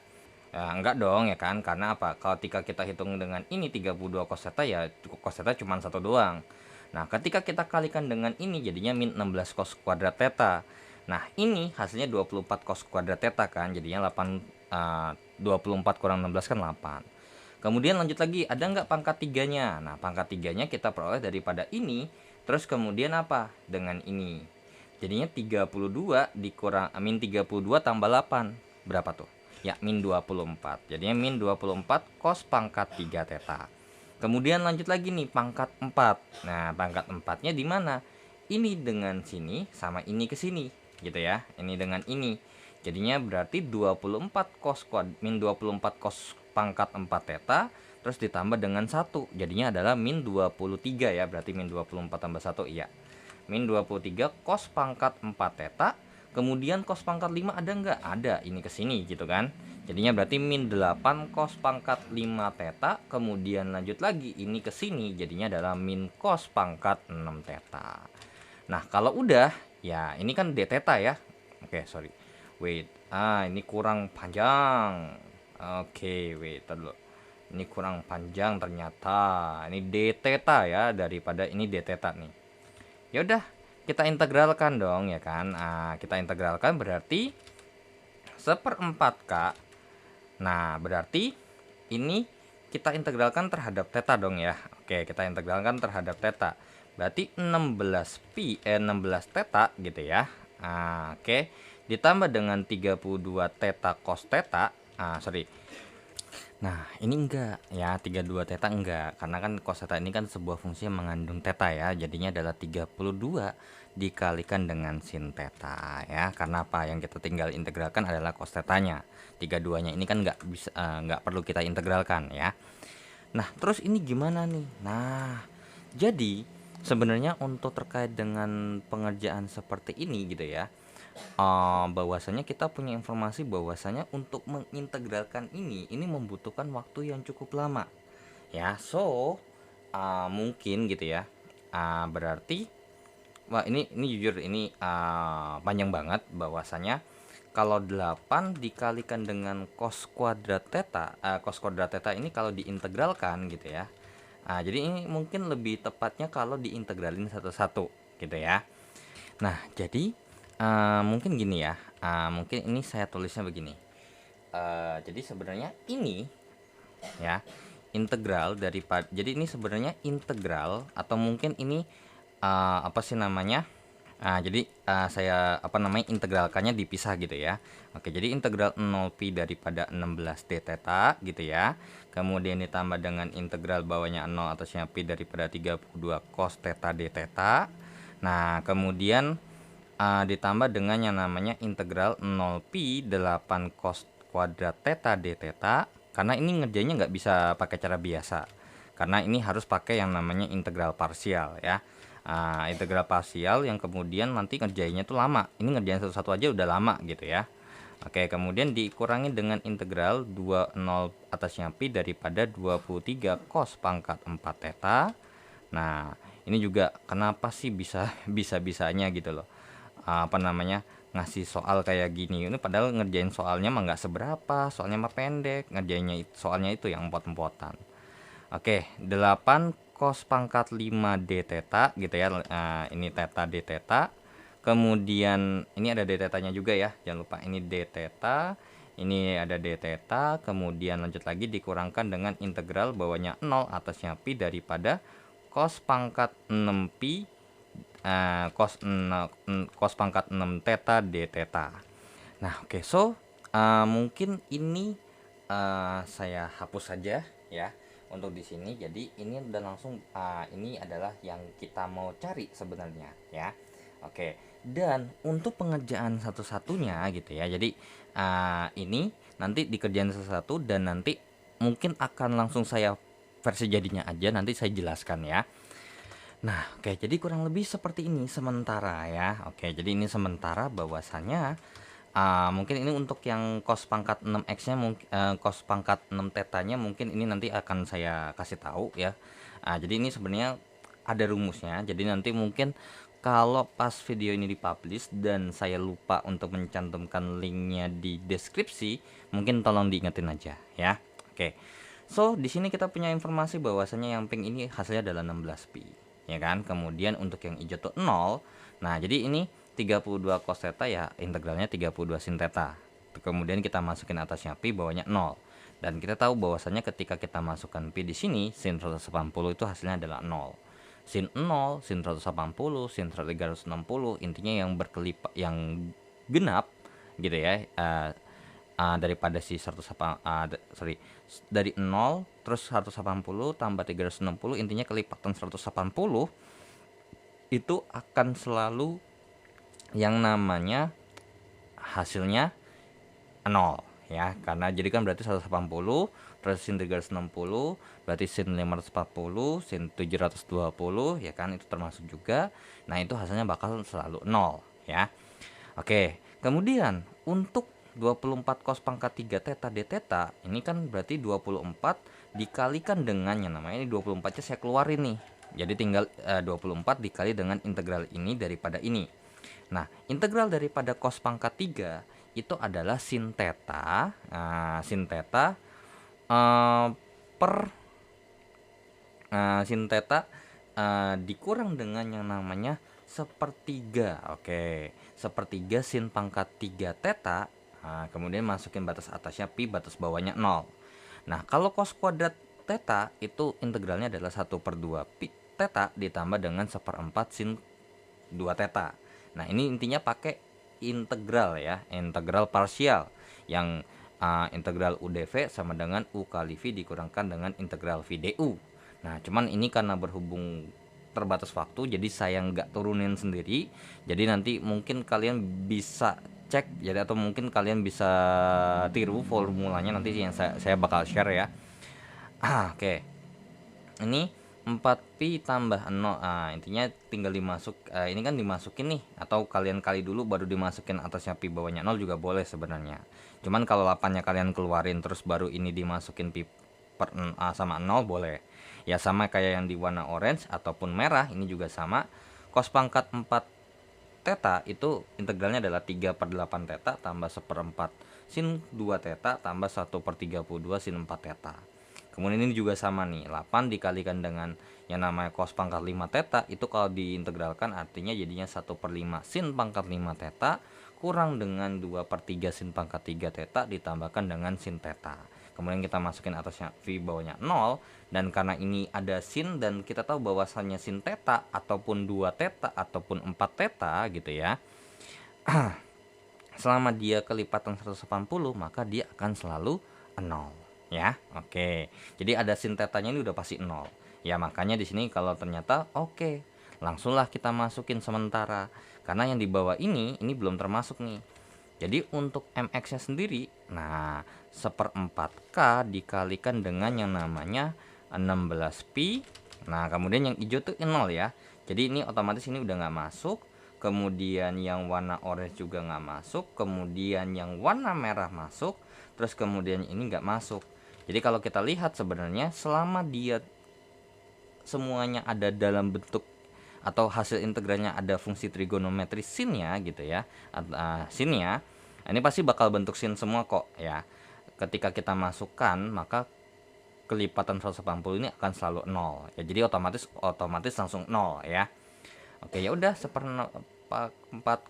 Enggak dong ya kan, karena apa? Kalau ketika kita hitung dengan ini 32 cos theta ya cos theta cuma satu doang. Nah, ketika kita kalikan dengan ini jadinya min 16 cos kuadrat theta. Nah, ini hasilnya 24 cos kuadrat theta kan, jadinya 8 24 kurang 16 kan 8. Kemudian lanjut lagi, ada nggak pangkat tiganya? Nah, pangkat tiganya kita peroleh daripada ini, terus kemudian apa? Dengan ini. Jadinya 32 dikurang min 32 tambah 8. Berapa tuh? Ya, min 24. Jadinya min 24 cos pangkat 3 theta. Kemudian lanjut lagi nih, pangkat 4. Nah, pangkat 4-nya di mana? Ini dengan sini sama ini ke sini, gitu ya. Ini dengan ini. Jadinya berarti 24 cos min 24 cos pangkat 4 theta terus ditambah dengan 1. Jadinya adalah min 23 ya, berarti min 24 tambah 1 iya. Min 23 cos pangkat 4 theta. Kemudian cos pangkat 5 ada nggak? Ada, ini ke sini gitu kan. Jadinya berarti min 8 cos pangkat 5 theta. Kemudian lanjut lagi ini ke sini, jadinya adalah min cos pangkat 6 theta. Nah, kalau udah ya ini kan d theta ya. Oke, sorry. Wait. Ini kurang panjang. Oke, wait dulu. Ini kurang panjang ternyata. Ini d theta ya, daripada ini d theta nih. Ya udah, kita integralkan dong ya kan. Kita integralkan berarti 1/4 K. Nah, berarti ini kita integralkan terhadap theta dong ya. Oke, kita integralkan terhadap theta. Berarti 16 theta gitu ya. Oke. Ditambah dengan 32 theta cos theta. Sorry. Nah, ini enggak ya, 32 theta enggak. Karena kan cos theta ini kan sebuah fungsi yang mengandung theta ya. Jadinya adalah 32 dikalikan dengan sin theta ya. Karena apa? Yang kita tinggal integralkan adalah cos thetanya. 32-nya ini kan enggak bisa enggak perlu kita integralkan ya. Nah, terus ini gimana nih? Nah, jadi sebenarnya untuk terkait dengan pengerjaan seperti ini gitu ya. Bahwasanya kita punya informasi bahwasanya untuk mengintegralkan ini membutuhkan waktu yang cukup lama ya. So, mungkin gitu ya. Berarti wah, ini jujur ini panjang banget. Bahwasanya kalau 8 dikalikan dengan cos kuadrat theta, cos kuadrat theta ini kalau diintegralkan gitu ya. Jadi ini mungkin lebih tepatnya kalau diintegralin satu-satu gitu ya. Nah, jadi Mungkin gini ya, mungkin ini saya tulisnya begini. Jadi sebenarnya ini ya integral daripada, jadi ini sebenarnya integral atau mungkin ini apa sih namanya, jadi saya apa namanya integralkannya dipisah gitu ya. Oke, jadi integral 0 pi daripada 16 d theta gitu ya, kemudian ditambah dengan integral bawahnya 0 atasnya pi daripada 32 cos theta d theta. Nah kemudian ditambah dengan yang namanya integral 0 pi 8 cos kuadrat theta d theta, karena ini ngerjainnya nggak bisa pakai cara biasa, karena ini harus pakai yang namanya integral parsial ya. Integral parsial yang kemudian nanti ngerjainnya tuh lama, ini ngerjain satu-satu aja udah lama gitu ya. Oke, kemudian dikurangi dengan integral 20 atasnya pi daripada 23 cos pangkat 4 theta. Nah ini juga kenapa sih bisa bisa-bisanya gitu loh, apa namanya, ngasih soal kayak gini. Ini padahal ngerjain soalnya mah nggak seberapa, soalnya mah pendek, ngerjainnya soalnya itu yang empot-empotan. Oke, 8 cos pangkat 5 d theta gitu ya. Ini theta d theta. Kemudian ini ada d theta-nya juga ya. Jangan lupa ini d theta, ini ada d theta, kemudian lanjut lagi dikurangkan dengan integral bawahnya 0 atasnya pi daripada cos pangkat 6 pi cos pangkat 6 theta d theta. Nah, oke. So, mungkin ini saya hapus saja ya untuk di sini. Jadi ini udah langsung ini adalah yang kita mau cari sebenarnya ya. Oke. Dan untuk pengerjaan satu-satunya gitu ya. Jadi ini nanti dikerjain satu-satu dan nanti mungkin akan langsung saya versi jadinya aja nanti saya jelaskan ya. Nah, oke, jadi kurang lebih seperti ini sementara ya. Oke, jadi ini sementara bahwasannya mungkin ini untuk yang cos pangkat 6x-nya mungkin cos pangkat 6 tetanya mungkin ini nanti akan saya kasih tahu ya. Jadi ini sebenarnya ada rumusnya. Jadi nanti mungkin kalau pas video ini dipublish dan saya lupa untuk mencantumkan linknya di deskripsi, mungkin tolong diingetin aja ya. Oke. So, di sini kita punya informasi bahwasanya yang pink ini hasilnya adalah 16 pi, ya kan? Kemudian untuk yang hijau tuh 0. Nah, jadi ini 32 cos theta ya integralnya 32 sin theta. Kemudian kita masukin atasnya pi, bawahnya 0. Dan kita tahu bahwasanya ketika kita masukkan pi di sini, sin 180 itu hasilnya adalah 0. Sin 0, sin 180, sin 360, intinya yang berkelipat, yang genap gitu ya. Daripada si 180 dari 0 terus 180 tambah 360 intinya kelipatan 180 itu akan selalu yang namanya hasilnya 0 ya, karena jadi kan berarti 180 terus sin 360 berarti sin 540 sin 720 ya kan, itu termasuk juga. Nah itu hasilnya bakal selalu 0 ya. Oke, kemudian untuk 24 cos pangkat 3 theta d theta ini kan berarti 24 dikalikan dengan yang namanya ini 24 nya saya keluarin nih. Jadi tinggal 24 dikali dengan integral ini daripada ini. Nah, integral daripada cos pangkat 3 itu adalah sin theta. Sin theta per sin theta dikurang dengan yang namanya sepertiga. Oke, sepertiga sin pangkat 3 theta. Kemudian masukin batas atasnya pi, batas bawahnya 0. Nah kalau cos kuadrat theta itu integralnya adalah 1/2 pi theta ditambah dengan 1/4 sin 2 theta. Nah ini intinya pakai integral ya, integral parsial yang integral UdV sama dengan U kali V dikurangkan dengan integral V du. Nah cuman ini karena berhubung terbatas waktu jadi saya nggak turunin sendiri, jadi nanti mungkin kalian bisa cek jadi, atau mungkin kalian bisa tiru formulanya nanti yang saya bakal share ya. Oke. Ini 4pi tambah 0. Intinya tinggal dimasuk ini kan dimasukin nih, atau kalian kali dulu baru dimasukin atasnya pi bawahnya 0 juga boleh sebenarnya. Cuman kalau 8-nya kalian keluarin terus baru ini dimasukin pi per sama 0 boleh. Ya sama kayak yang di warna orange ataupun merah, ini juga sama. Cos pangkat 4 theta itu integralnya adalah 3/8 theta tambah 1/4 sin 2 theta tambah 1/32 sin 4 theta. Kemudian ini juga sama nih, 8 dikalikan dengan yang namanya cos pangkat 5 theta, itu kalau diintegralkan artinya jadinya 1/5 sin pangkat 5 theta kurang dengan 2/3 sin pangkat 3 theta ditambahkan dengan sin theta. Kemudian kita masukin atasnya V, bawahnya 0, dan karena ini ada sin dan kita tahu bahwasannya sin theta ataupun 2 theta ataupun 4 theta gitu ya. Selama dia kelipatan 180 maka dia akan selalu 0 ya. Oke. Jadi ada sin tetanya ini udah pasti 0. Ya makanya di sini kalau ternyata oke, langsunglah kita masukin sementara. Karena yang di bawah ini belum termasuk nih. Jadi untuk MX-nya sendiri, nah 1/4K dikalikan dengan yang namanya 16pi. Nah kemudian yang hijau tuh 0 ya. Jadi ini otomatis ini udah nggak masuk. Kemudian yang warna orange juga nggak masuk. Kemudian yang warna merah masuk. Terus kemudian ini nggak masuk. Jadi kalau kita lihat sebenarnya selama dia semuanya ada dalam bentuk atau hasil integralnya ada fungsi trigonometri sinnya gitu ya, sinnya, ini pasti bakal bentuk sin semua kok ya. Ketika kita masukkan maka kelipatan 180 ini akan selalu 0 ya, jadi otomatis langsung 0 ya. Oke, ya udah 1/4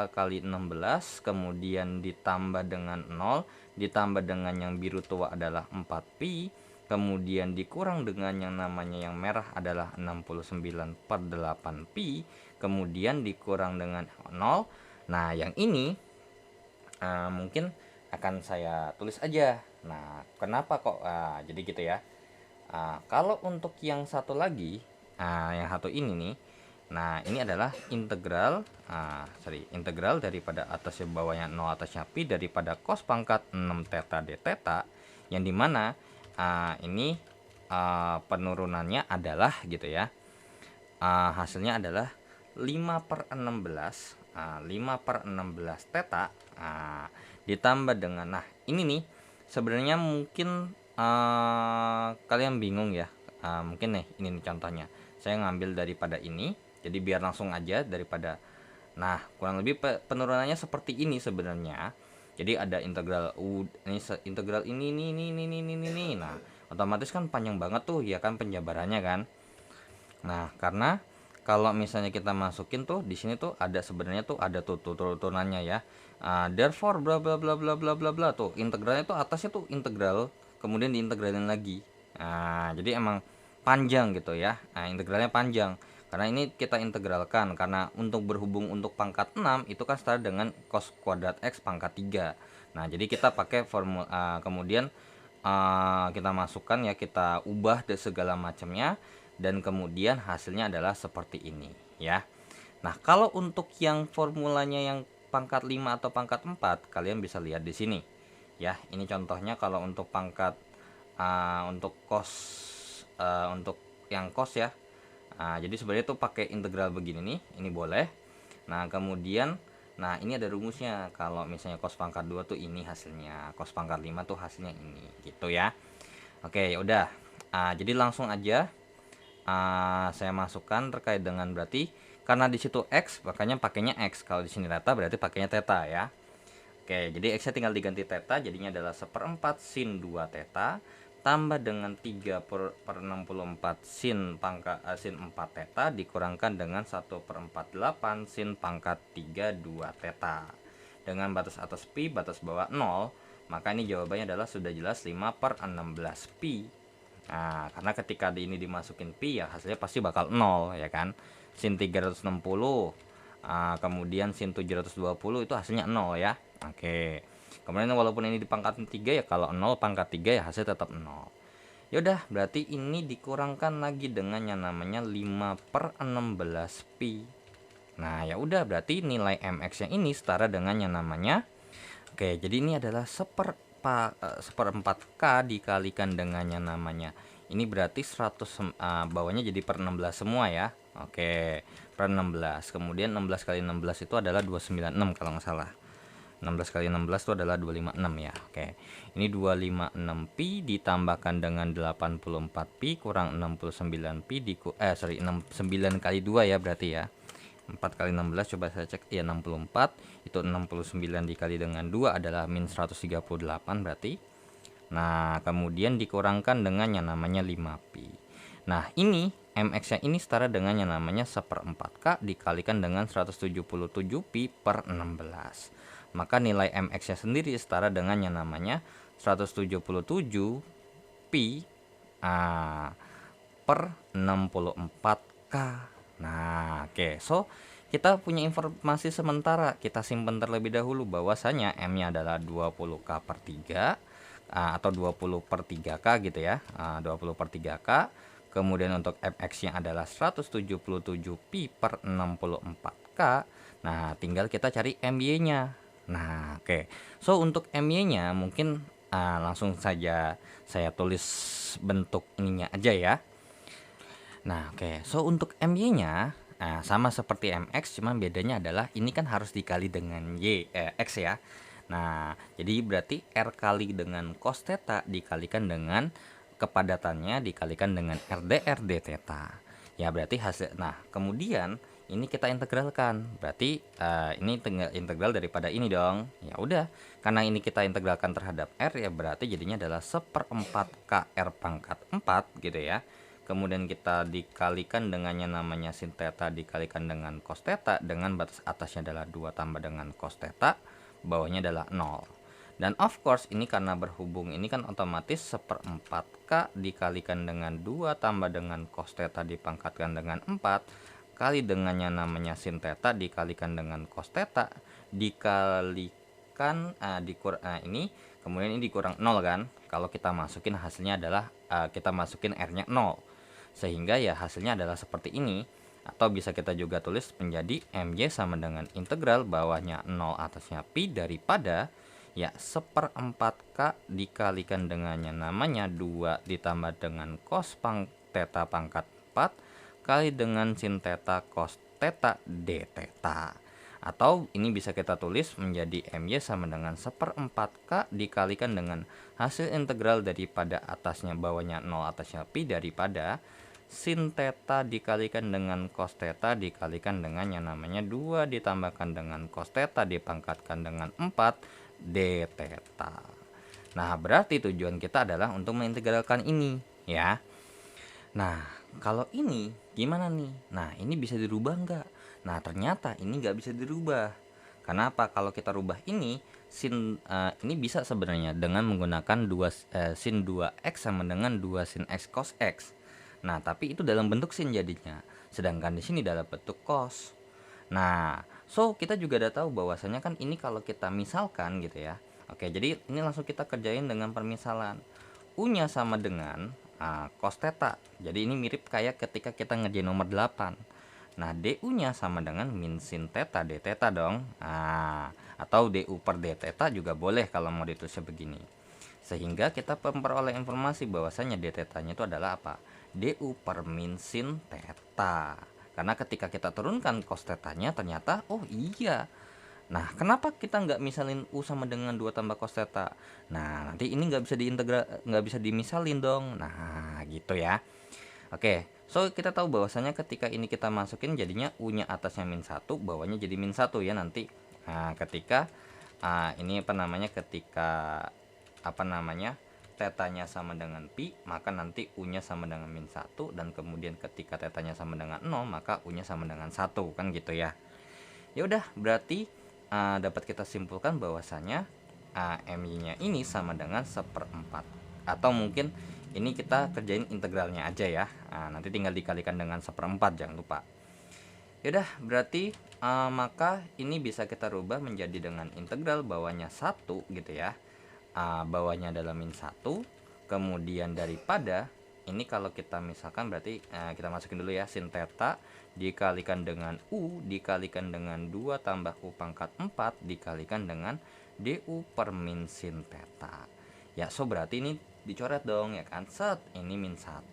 kali 16 kemudian ditambah dengan 0 ditambah dengan yang biru tua adalah 4pi, kemudian dikurang dengan yang namanya yang merah adalah 69/8pi, kemudian dikurang dengan 0. Nah yang ini mungkin akan saya tulis aja. Nah kenapa kok jadi gitu ya. Kalau untuk yang satu lagi, yang satu ini nih, nah ini adalah integral integral daripada atasnya bawahnya 0 atasnya pi daripada cos pangkat 6 theta d theta, yang dimana ini penurunannya adalah gitu ya, hasilnya adalah 5/16 5/16 theta ditambah dengan, nah ini nih sebenarnya mungkin kalian bingung ya, mungkin nih ini nih contohnya saya ngambil daripada ini, jadi biar langsung aja daripada, nah kurang lebih penurunannya seperti ini sebenarnya. Jadi ada integral integral ini, nah otomatis kan panjang banget tuh ya kan penjabarannya kan. Nah karena kalau misalnya kita masukin tuh di sini tuh ada sebenarnya tuh ada tuh turunannya ya. Therefore bla bla bla bla bla bla bla tuh integralnya tuh atasnya tuh integral kemudian diintegralin lagi. Jadi emang panjang gitu ya. Nah integralnya panjang karena ini kita integralkan karena untuk berhubung untuk pangkat 6 itu kan setara dengan cos kuadrat x pangkat 3. Nah jadi kita pakai formula kemudian kita masukkan ya, kita ubah dan segala macamnya, dan kemudian hasilnya adalah seperti ini ya. Nah kalau untuk yang formulanya yang pangkat 5 atau pangkat 4 kalian bisa lihat di sini ya. Ini contohnya kalau untuk pangkat untuk cos untuk yang cos ya. Jadi sebenarnya tuh pakai integral begini nih, ini boleh. Nah kemudian, nah ini ada rumusnya, kalau misalnya cos pangkat 2 tuh ini hasilnya, cos pangkat 5 tuh hasilnya ini gitu ya. Oke ya udah, jadi langsung aja saya masukkan terkait dengan, berarti karena di situ x makanya pakainya x, kalau di sini theta berarti pakainya theta ya. Oke, jadi x nya tinggal diganti theta, jadinya adalah 1/4 sin 2 theta tambah dengan 3/64 sin 4 theta dikurangkan dengan 1/48 sin pangkat 3 2 theta. Dengan batas atas pi, batas bawah 0, maka ini jawabannya adalah sudah jelas 5/16 pi. Nah, karena ketika ini dimasukin pi ya hasilnya pasti bakal 0 ya kan. Sin 360 kemudian sin 720 itu hasilnya 0 ya. Oke. Kemudian walaupun ini di pangkat 3 ya, kalau 0 pangkat 3 ya hasil tetap 0. Yaudah, berarti ini dikurangkan lagi dengan yang namanya 5/16 pi. Nah, ya udah berarti nilai mx yang ini setara dengan yang namanya, oke, jadi ini adalah 1/4k dikalikan dengan yang namanya, ini berarti 100 bawahnya jadi per 16 semua ya. Oke, per 16. Kemudian 16 kali 16 itu adalah 296 kalau nggak salah. 16 kali 16 itu adalah 256 ya. Oke. Ini 256 pi ditambahkan dengan 84 pi kurang 69 pi 69 kali 2 ya berarti ya. 4 kali 16 coba saya cek ya 64, itu 69 dikali dengan 2 adalah min 138 berarti Nah, kemudian dikurangkan dengan yang namanya 5pi. Nah, ini MX-nya ini setara dengan yang namanya 1/4K dikalikan dengan 177pi per 16. Maka nilai MX-nya sendiri setara dengan yang namanya 177pi per 64K. Nah, oke. So, kita punya informasi sementara. Kita simpan terlebih dahulu bahwasanya M-nya adalah 20K per 3 atau 20 per 3K gitu ya. 20 per 3K. Kemudian untuk MX-nya adalah 177pi per 64K. Nah, tinggal kita cari MY-nya. Nah, oke. So, untuk MY-nya mungkin langsung saja saya tulis bentuk ininya aja ya. Nah, oke. So, untuk MY-nya sama seperti MX, cuman bedanya adalah ini kan harus dikali dengan X ya. Nah, jadi berarti R kali dengan cos theta dikalikan dengan kepadatannya dikalikan dengan RDR d theta. Ya, berarti hasil. Nah, kemudian ini kita integralkan. Berarti ini integral daripada ini dong. Ya udah, karena ini kita integralkan terhadap R ya berarti jadinya adalah 1/4 KR pangkat 4 gitu ya. Kemudian kita dikalikan dengan yang namanya sin theta dikalikan dengan cos theta dengan batas atasnya adalah 2 tambah dengan cos theta, bawahnya adalah 0. Dan of course ini karena berhubung ini kan otomatis 1/4K dikalikan dengan 2 tambah dengan cos theta dipangkatkan dengan 4 kali dengan yang namanya sin theta dikalikan dengan cos theta dikalikan ini kemudian ini dikurang 0 kan. Kalau kita masukin hasilnya adalah kita masukin R-nya 0. Sehingga ya hasilnya adalah seperti ini. Atau bisa kita juga tulis menjadi MY sama dengan integral bawahnya 0 atasnya pi daripada ya 1/4K dikalikan dengan yang namanya 2 ditambah dengan cos theta pangkat 4 kali dengan sin theta cos theta d theta. Atau ini bisa kita tulis menjadi MY sama dengan 1/4K dikalikan dengan hasil integral daripada atasnya bawahnya 0 atasnya pi daripada sin theta dikalikan dengan cos theta dikalikan dengan yang namanya 2 ditambahkan dengan cos theta dipangkatkan dengan 4 d theta. Nah, berarti tujuan kita adalah untuk mengintegralkan ini ya. Nah, kalau ini gimana nih? Nah, ini bisa dirubah nggak? Nah, ternyata ini nggak bisa dirubah. Kenapa? Kalau kita rubah ini, ini bisa sebenarnya dengan menggunakan sin 2x sama dengan 2 sin x cos x. Nah, tapi itu dalam bentuk sin jadinya. Sedangkan di sini dalam bentuk cos. Nah, so kita juga udah tahu bahwasanya kan ini kalau kita misalkan gitu ya. Oke, jadi ini langsung kita kerjain dengan permisalan. U-nya sama dengan cos theta. Jadi ini mirip kayak ketika kita ngerjain nomor 8. Nah, DU-nya sama dengan min sin theta d theta dong. Atau DU per d theta juga boleh kalau mau ditulisnya begini. Sehingga kita memperoleh informasi bahwasanya d theta-nya itu adalah apa? DU per min sin theta. Karena ketika kita turunkan cos theta-nya ternyata oh iya. Nah, kenapa kita nggak misalin U sama dengan 2 tambah cos theta? Nah, nanti ini nggak bisa dimisalin dong. Nah, gitu ya. Oke, so kita tahu bahwasanya ketika ini kita masukin jadinya U-nya atasnya min 1, bawahnya jadi min 1 ya nanti. Nah, ketika ketika tetanya sama dengan pi, maka nanti U-nya sama dengan min 1 dan kemudian ketika tetanya sama dengan 0, maka U-nya sama dengan 1 kan gitu ya. Ya udah, berarti dapat kita simpulkan bahwasanya MY-nya ini sama dengan 1/4 atau mungkin ini kita kerjain integralnya aja ya. Nanti tinggal dikalikan dengan 1/4 jangan lupa. Yaudah, berarti maka ini bisa kita rubah menjadi dengan integral bawahnya 1 gitu ya. Bawahnya adalah min 1. Kemudian daripada ini kalau kita misalkan berarti kita masukin dulu ya sin theta dikalikan dengan U dikalikan dengan 2 tambah U pangkat 4 dikalikan dengan DU per min sin theta. Ya, so berarti ini dicoret dong ya kan. Set, ini min 1.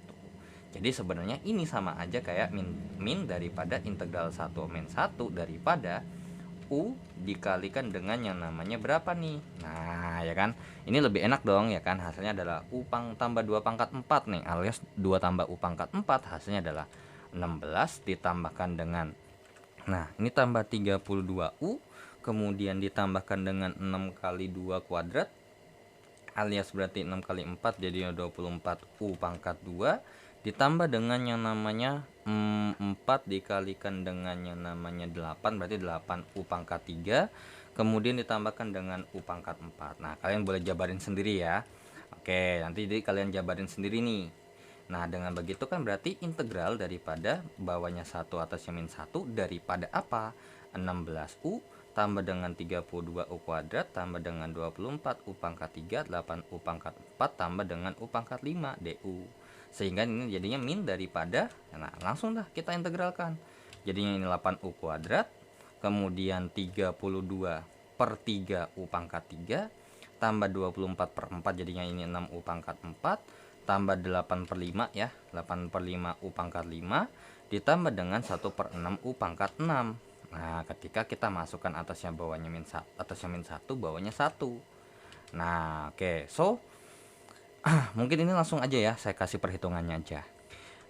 Jadi sebenarnya ini sama aja kayak min daripada integral 1 min 1 daripada U dikalikan dengan yang namanya berapa nih. Nah, ya kan. Ini lebih enak dong ya kan. Hasilnya adalah U tambah 2 pangkat 4 nih, alias 2 tambah U pangkat 4 hasilnya adalah 16 ditambahkan dengan ini tambah 32U kemudian ditambahkan dengan 6 kali 2 kuadrat alias berarti 6 kali 4 jadinya 24 U pangkat 2 ditambah dengan yang namanya 4 dikalikan dengan yang namanya 8 berarti 8 U pangkat 3, kemudian ditambahkan dengan U pangkat 4. Nah, kalian boleh jabarin sendiri ya. Oke, nanti jadi kalian jabarin sendiri nih. Nah, dengan begitu kan berarti integral daripada bawahnya 1 atasnya min 1 daripada apa? 16U tambah dengan 32U kuadrat tambah dengan 24U pangkat 3, 8U pangkat 4 tambah dengan U pangkat 5 DU. Sehingga ini jadinya min daripada, nah langsung dah kita integralkan. Jadinya ini 8U kuadrat, kemudian 32 per 3U pangkat 3, tambah 24 per 4 jadinya ini 6U pangkat 4, tambah 8 per 5 ya, 8 per 5 U pangkat 5 ditambah dengan 1 per 6 U pangkat 6. Nah, ketika kita masukkan atasnya bawahnya min 1, atasnya min 1, bawahnya 1. Nah, oke. So, mungkin ini langsung aja ya, saya kasih perhitungannya aja.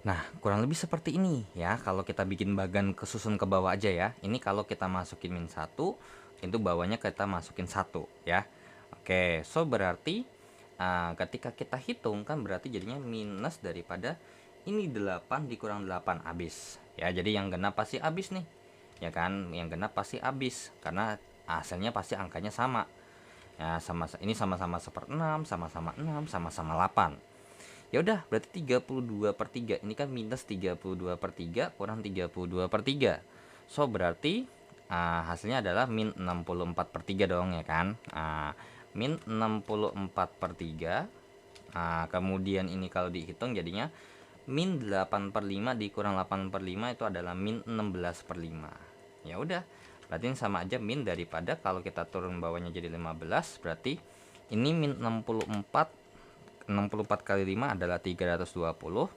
Nah, kurang lebih seperti ini ya, kalau kita bikin bagan kesusun ke bawah aja ya. Ini kalau kita masukin min 1, itu bawahnya kita masukin 1 ya. Oke, so berarti ketika kita hitung kan berarti jadinya minus daripada ini 8 dikurang 8 habis ya, jadi yang genap pasti habis nih ya kan, yang genap pasti habis karena hasilnya pasti angkanya sama ya, ini sama-sama 1/6, sama-sama 6, sama-sama 8. Ya udah, berarti 32 per 3 ini kan minus 32 per 3 kurang 32 per 3, so berarti hasilnya adalah min 64 per 3 dong ya kan. Min 64 per 3. Nah, kemudian ini kalau dihitung jadinya min 8 per 5 dikurang 8 per 5 itu adalah min 16 per 5. Ya udah, berarti ini sama aja min daripada, kalau kita turun bawahnya jadi 15, berarti ini min 64 kali 5 adalah 320.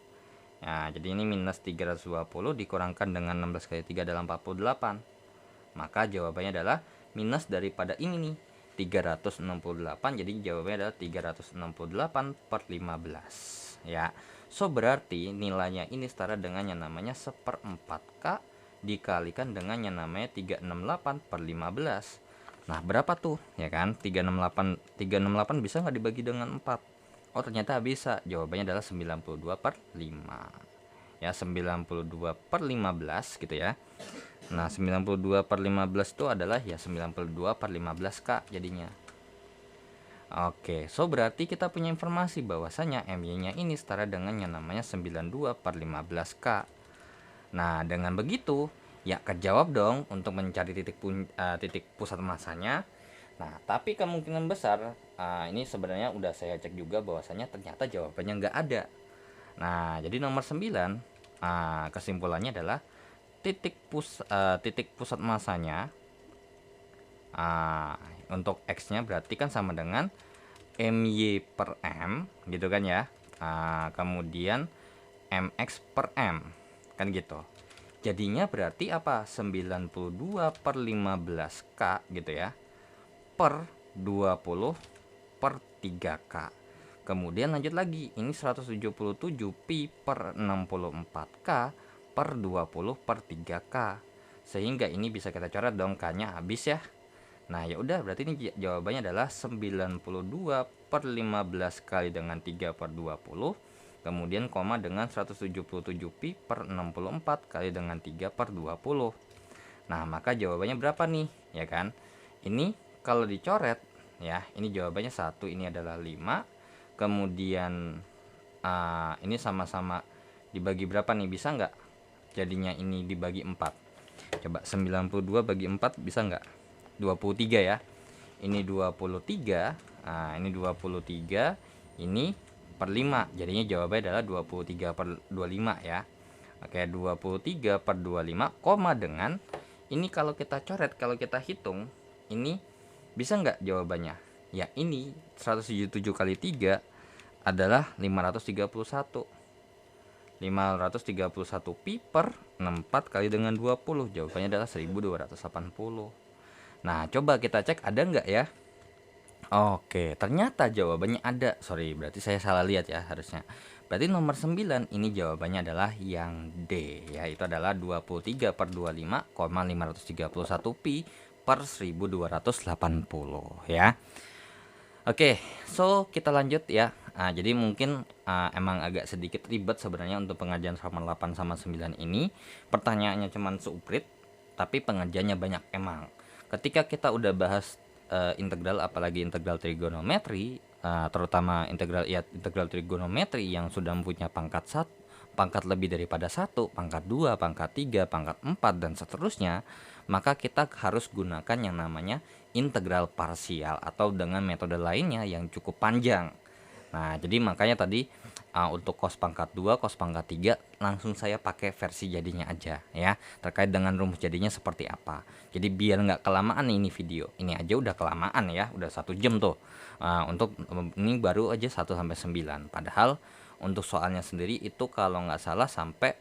Nah, jadi ini minus 320 dikurangkan dengan 16 kali 3 adalah 48. Maka jawabannya adalah minus daripada ini nih 368, jadi jawabannya adalah 368 per 15 ya. So berarti nilainya ini setara dengan yang namanya 1/4K dikalikan dengan yang namanya 368 per 15. Nah, berapa tuh ya kan, 368 bisa nggak dibagi dengan 4? Oh, ternyata bisa, jawabannya adalah 92 per 5 ya, 92 per 15 gitu ya. Nah, 92 per 15 itu adalah ya 92 per 15K jadinya. Oke, so berarti kita punya informasi bahwasanya MY-nya ini setara dengan yang namanya 92 per 15K. Nah, dengan begitu ya kejawab dong untuk mencari titik pusat masanya. Nah, tapi kemungkinan besar ini sebenarnya udah saya cek juga bahwasanya ternyata jawabannya nggak ada. Nah, jadi nomor 9 kesimpulannya adalah titik pusat masanya untuk X-nya berarti kan sama dengan MY per M gitu kan ya. Kemudian MX per M kan gitu. Jadinya berarti apa? 92 per 15K gitu ya, per 20 per 3K. Kemudian lanjut lagi, ini 177 pi per 64K per 20 per 3K. Sehingga ini bisa kita coret dong, K-nya habis ya. Nah, ya udah, berarti ini jawabannya adalah 92 per 15 kali dengan 3 per 20, kemudian koma dengan 177 pi per 64 kali dengan 3 per 20. Nah, maka jawabannya berapa nih ya kan? Ini kalau dicoret ya, ini jawabannya 1, ini adalah 5. Kemudian ini sama-sama dibagi berapa nih, bisa nggak jadinya ini dibagi 4? Coba 92 bagi 4 bisa nggak? 23 ya. Ini 23, ini 23, ini per 5. Jadinya jawabannya adalah 23 per 25 ya. Oke, 23 per 25 koma dengan ini kalau kita coret, kalau kita hitung, ini bisa nggak jawabannya? Ya, ini 177 kali 3 adalah 531. 531 pi per 64 kali dengan 20, jawabannya adalah 1280. Nah, coba kita cek ada nggak ya. Oke, ternyata jawabannya ada. Sorry, berarti saya salah lihat ya harusnya. Berarti nomor 9 ini jawabannya adalah yang D ya, itu adalah 23 per 25, 531 pi per 1280 ya. Oke, so kita lanjut ya. Jadi mungkin emang agak sedikit ribet sebenarnya untuk pengerjaan halaman 8 sama 9 ini. Pertanyaannya cuman seuprit, tapi pengerjaannya banyak emang. Ketika kita udah bahas integral, apalagi integral trigonometri, terutama integral trigonometri yang sudah mempunyai pangkat 1, pangkat lebih daripada 1, pangkat 2, pangkat 3, pangkat 4 dan seterusnya, maka kita harus gunakan yang namanya integral parsial atau dengan metode lainnya yang cukup panjang. Nah, jadi makanya tadi untuk cos pangkat 2, cos pangkat 3 langsung saya pakai versi jadinya aja ya, terkait dengan rumus jadinya seperti apa. Jadi biar nggak kelamaan nih ini video. Ini aja udah kelamaan ya, udah 1 jam tuh. Untuk ini baru aja 1 sampai 9. Padahal untuk soalnya sendiri itu kalau nggak salah sampai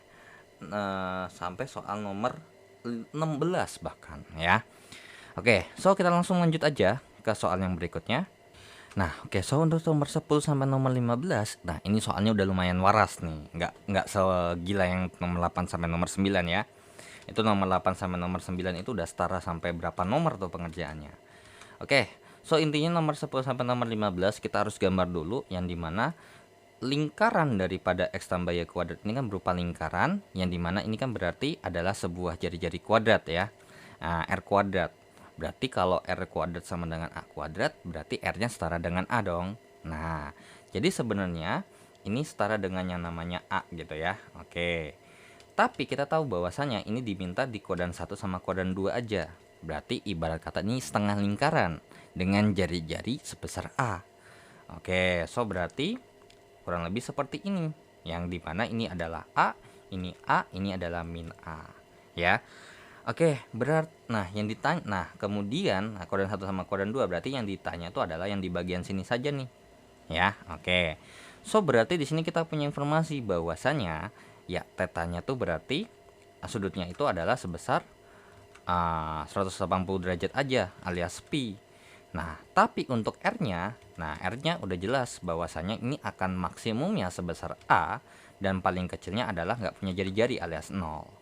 soal nomor 16 bahkan ya. Oke, so kita langsung lanjut aja ke soal yang berikutnya. Nah, oke, so untuk nomor 10 sampai nomor 15, nah ini soalnya udah lumayan waras nih. Nggak segila yang nomor 8 sampai nomor 9 ya. Itu nomor 8 sampai nomor 9 itu udah setara sampai berapa nomor tuh pengerjaannya. Oke, so intinya nomor 10 sampai nomor 15 kita harus gambar dulu, yang dimana lingkaran daripada X tambah Y kuadrat ini kan berupa lingkaran, yang dimana ini kan berarti adalah sebuah jari-jari kuadrat ya. R kuadrat. Berarti kalau R kuadrat sama dengan A kuadrat, berarti R-nya setara dengan A dong. Nah, jadi sebenarnya ini setara dengan yang namanya A gitu ya. Oke. Tapi kita tahu bahwasanya ini diminta di kuadran 1 sama kuadran 2 aja. Berarti ibarat kata ini setengah lingkaran dengan jari-jari sebesar A. Oke, so berarti kurang lebih seperti ini. Yang dimana ini adalah A, ini adalah min A. Ya. Oke, nah yang ditanya, nah kemudian kuadran 1 sama kuadran 2 berarti yang ditanya itu adalah yang di bagian sini saja nih. Ya, oke. So berarti di sini kita punya informasi bahwasanya ya tetanya tuh berarti sudutnya itu adalah sebesar 180 derajat aja alias pi. Nah, tapi untuk R-nya, nah R-nya udah jelas bahwasanya ini akan maksimumnya sebesar A dan paling kecilnya adalah nggak punya jari-jari alias 0.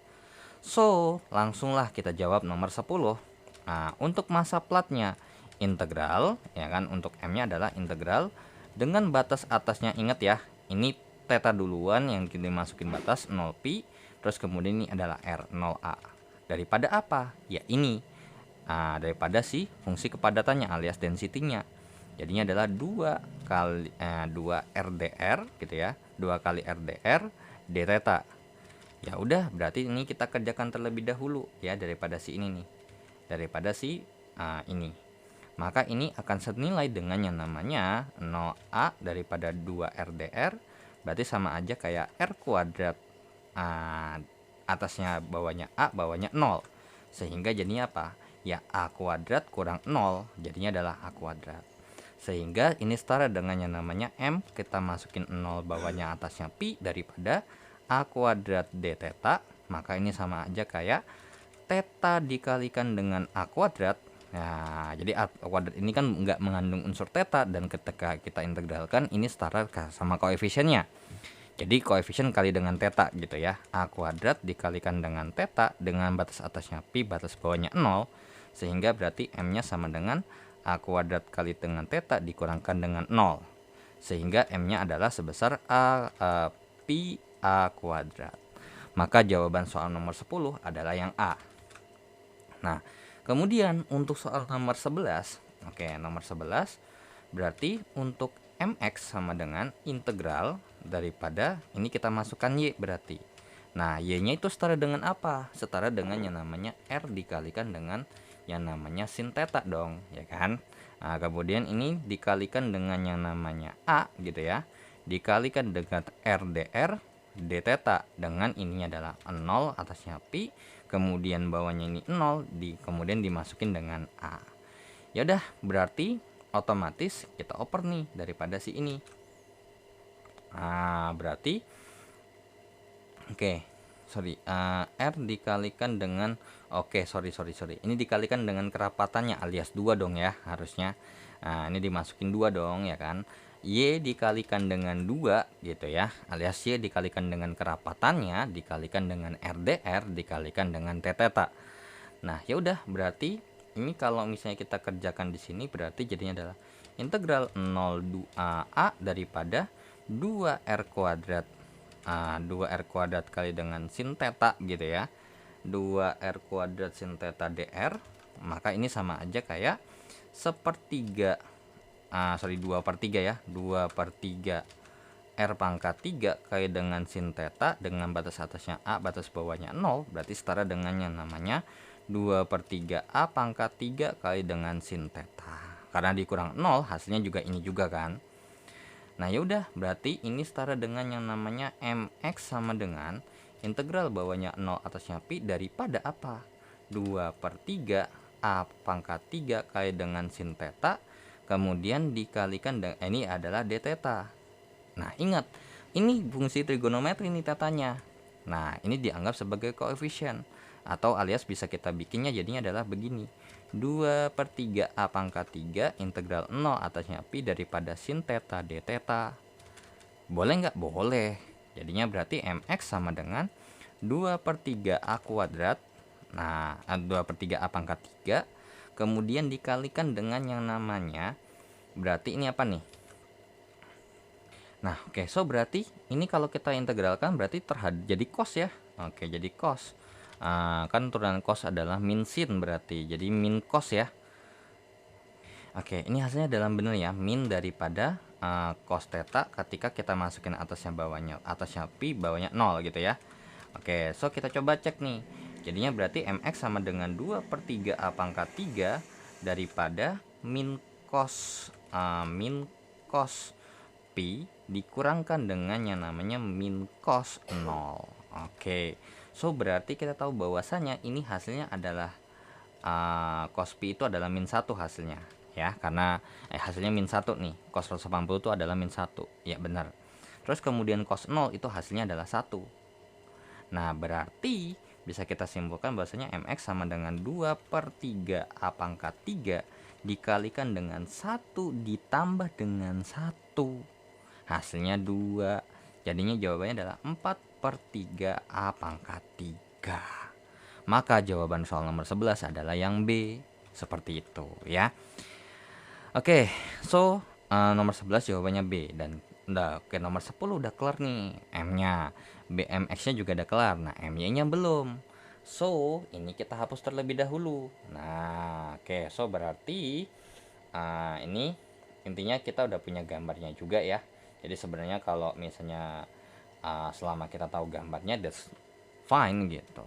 So, langsunglah kita jawab nomor 10. Nah, untuk masa platnya integral, ya kan, untuk M-nya adalah integral dengan batas atasnya, ingat ya, ini theta duluan yang kita masukin batas 0 pi, terus kemudian ini adalah R 0A. Daripada apa? Ya ini. Daripada si fungsi kepadatannya alias density-nya. Jadinya adalah 2 kali 2 RdR gitu ya. 2 kali RdR d theta. Ya udah, berarti ini kita kerjakan terlebih dahulu ya daripada si ini nih. Daripada si ini. Maka ini akan senilai dengan yang namanya 0A daripada 2RdR. Berarti sama aja kayak R kuadrat. Atasnya bawahnya A, bawahnya 0. Sehingga jadinya apa? Ya A kuadrat kurang 0. Jadinya adalah A kuadrat. Sehingga ini setara dengan yang namanya M. Kita masukin 0 bawahnya atasnya pi daripada A kuadrat d theta, maka ini sama aja kayak theta dikalikan dengan A kuadrat. Nah, jadi A kuadrat ini kan nggak mengandung unsur theta, dan ketika kita integralkan ini setara sama koefisiennya. Jadi koefisien kali dengan theta gitu ya. A kuadrat dikalikan dengan theta dengan batas atasnya pi, batas bawahnya 0, sehingga berarti M-nya sama dengan A kuadrat kali dengan theta dikurangkan dengan 0. Sehingga M-nya adalah sebesar pi A kuadrat. Maka jawaban soal nomor 10 adalah yang A. Nah, kemudian untuk soal nomor 11, oke, nomor 11 berarti untuk MX sama dengan integral daripada ini kita masukkan Y berarti. Nah, Y-nya itu setara dengan apa? Setara dengan yang namanya R dikalikan dengan yang namanya sin theta dong, ya kan? Nah, kemudian ini dikalikan dengan yang namanya A gitu ya. Dikalikan dengan RdR d theta, dengan ininya adalah 0 atasnya pi, kemudian bawahnya ini 0, kemudian dimasukin dengan A. Ya udah, berarti otomatis kita oper nih daripada si ini. Berarti R dikalikan dengan sorry. Ini dikalikan dengan kerapatannya alias 2 dong ya harusnya. Ini dimasukin 2 dong ya kan. Y dikalikan dengan 2 gitu ya, alias Y dikalikan dengan kerapatannya dikalikan dengan RdR dikalikan dengan t theta. Nah, ya udah, berarti ini kalau misalnya kita kerjakan di sini berarti jadinya adalah integral 0,2a daripada 2r kuadrat. 2r kuadrat kali dengan sin theta gitu ya. 2r kuadrat sin theta dr. Maka ini sama aja kayak 2/3 ya. 2/3 R pangkat 3 kali dengan sin theta dengan batas atasnya A, batas bawahnya 0, berarti setara dengan yang namanya 2/3 A pangkat 3 kali dengan sin theta. Karena dikurang 0, hasilnya juga ini juga kan. Nah yaudah, berarti ini setara dengan yang namanya MX sama dengan integral bawahnya 0 atasnya pi daripada apa? 2/3 A pangkat 3 kali dengan sin theta, kemudian dikalikan dengan ini adalah d theta. Nah ingat, ini fungsi trigonometri nih tetanya. Nah ini dianggap sebagai koefisien, atau alias bisa kita bikinnya jadinya adalah begini, 2/3 A pangkat 3 integral 0 atasnya pi daripada sin theta d theta. Boleh nggak? Boleh. Jadinya berarti MX sama dengan 2/3 A kuadrat. Nah 2/3 A pangkat 3 kemudian dikalikan dengan yang namanya, berarti ini apa nih? Nah oke, so berarti ini kalau kita integralkan berarti jadi cos ya. Oke, jadi cos. Kan turunan cos adalah min sin, berarti jadi min cos ya. Oke, ini hasilnya dalam benar ya, min daripada cos theta ketika kita masukin atasnya pi, bawahnya 0 gitu ya. Oke, so kita coba cek nih. Jadinya berarti MX sama dengan 2/3 A pangkat 3 daripada min cos pi dikurangkan dengan yang namanya min cos 0. Oke, so berarti kita tahu bahwasanya ini hasilnya adalah cos pi itu adalah min 1 hasilnya ya, karena hasilnya min 1 nih, cos 180 itu adalah min 1 ya, benar. Terus kemudian cos 0 itu hasilnya adalah 1. Nah berarti bisa kita simpulkan bahwasanya MX sama dengan 2/3 A pangkat 3 dikalikan dengan 1 ditambah dengan 1, hasilnya 2. Jadinya jawabannya adalah 4/3 A pangkat 3. Maka jawaban soal nomor 11 adalah yang B. Seperti itu ya. Oke, so nomor 11 jawabannya B. Dan oke, nomor 10 udah kelar nih M-nya. BMX-nya juga udah kelar. Nah MY-nya belum. So ini kita hapus terlebih dahulu. Nah oke, so berarti ini intinya kita udah punya gambarnya juga ya. Jadi sebenarnya kalau misalnya selama kita tahu gambarnya that's fine gitu.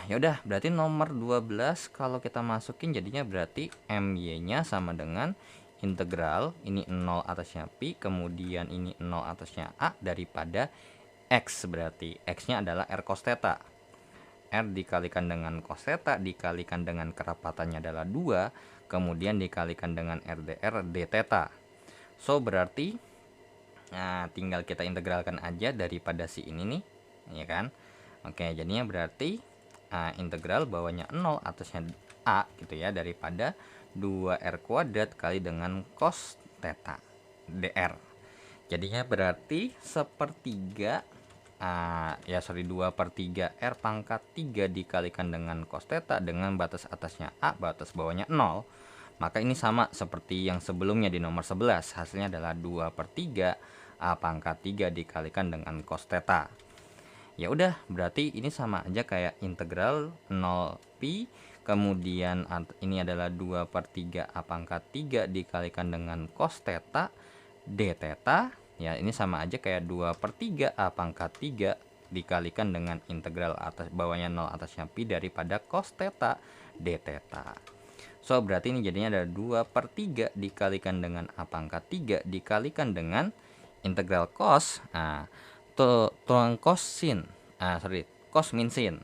Ya udah, berarti nomor 12 kalau kita masukin jadinya berarti MY-nya sama dengan integral ini 0 atasnya pi, kemudian ini 0 atasnya A daripada X, berarti X-nya adalah R cos theta. R dikalikan dengan cos theta dikalikan dengan kerapatannya adalah 2, kemudian dikalikan dengan RDR d theta. So berarti tinggal kita integralkan aja daripada si ini nih, ya kan. Oke, jadinya berarti integral bawahnya 0 atasnya A gitu ya, daripada 2R kuadrat kali dengan cos theta dr. Jadinya berarti 2/3 R pangkat 3 dikalikan dengan cos theta dengan batas atasnya A, batas bawahnya 0. Maka ini sama seperti yang sebelumnya di nomor 11, hasilnya adalah 2/3 A pangkat 3 dikalikan dengan cos theta. Ya udah, berarti ini sama aja kayak integral 0 pi, kemudian ini adalah 2/3 A pangkat 3 dikalikan dengan cos theta d theta. Ya ini sama aja kayak 2/3 A pangkat 3 dikalikan dengan integral atas bawahnya 0 atasnya pi daripada cos theta d theta. So berarti ini jadinya ada 2/3 dikalikan dengan A pangkat 3 dikalikan dengan integral cos, turunan cos sin, cos min sin,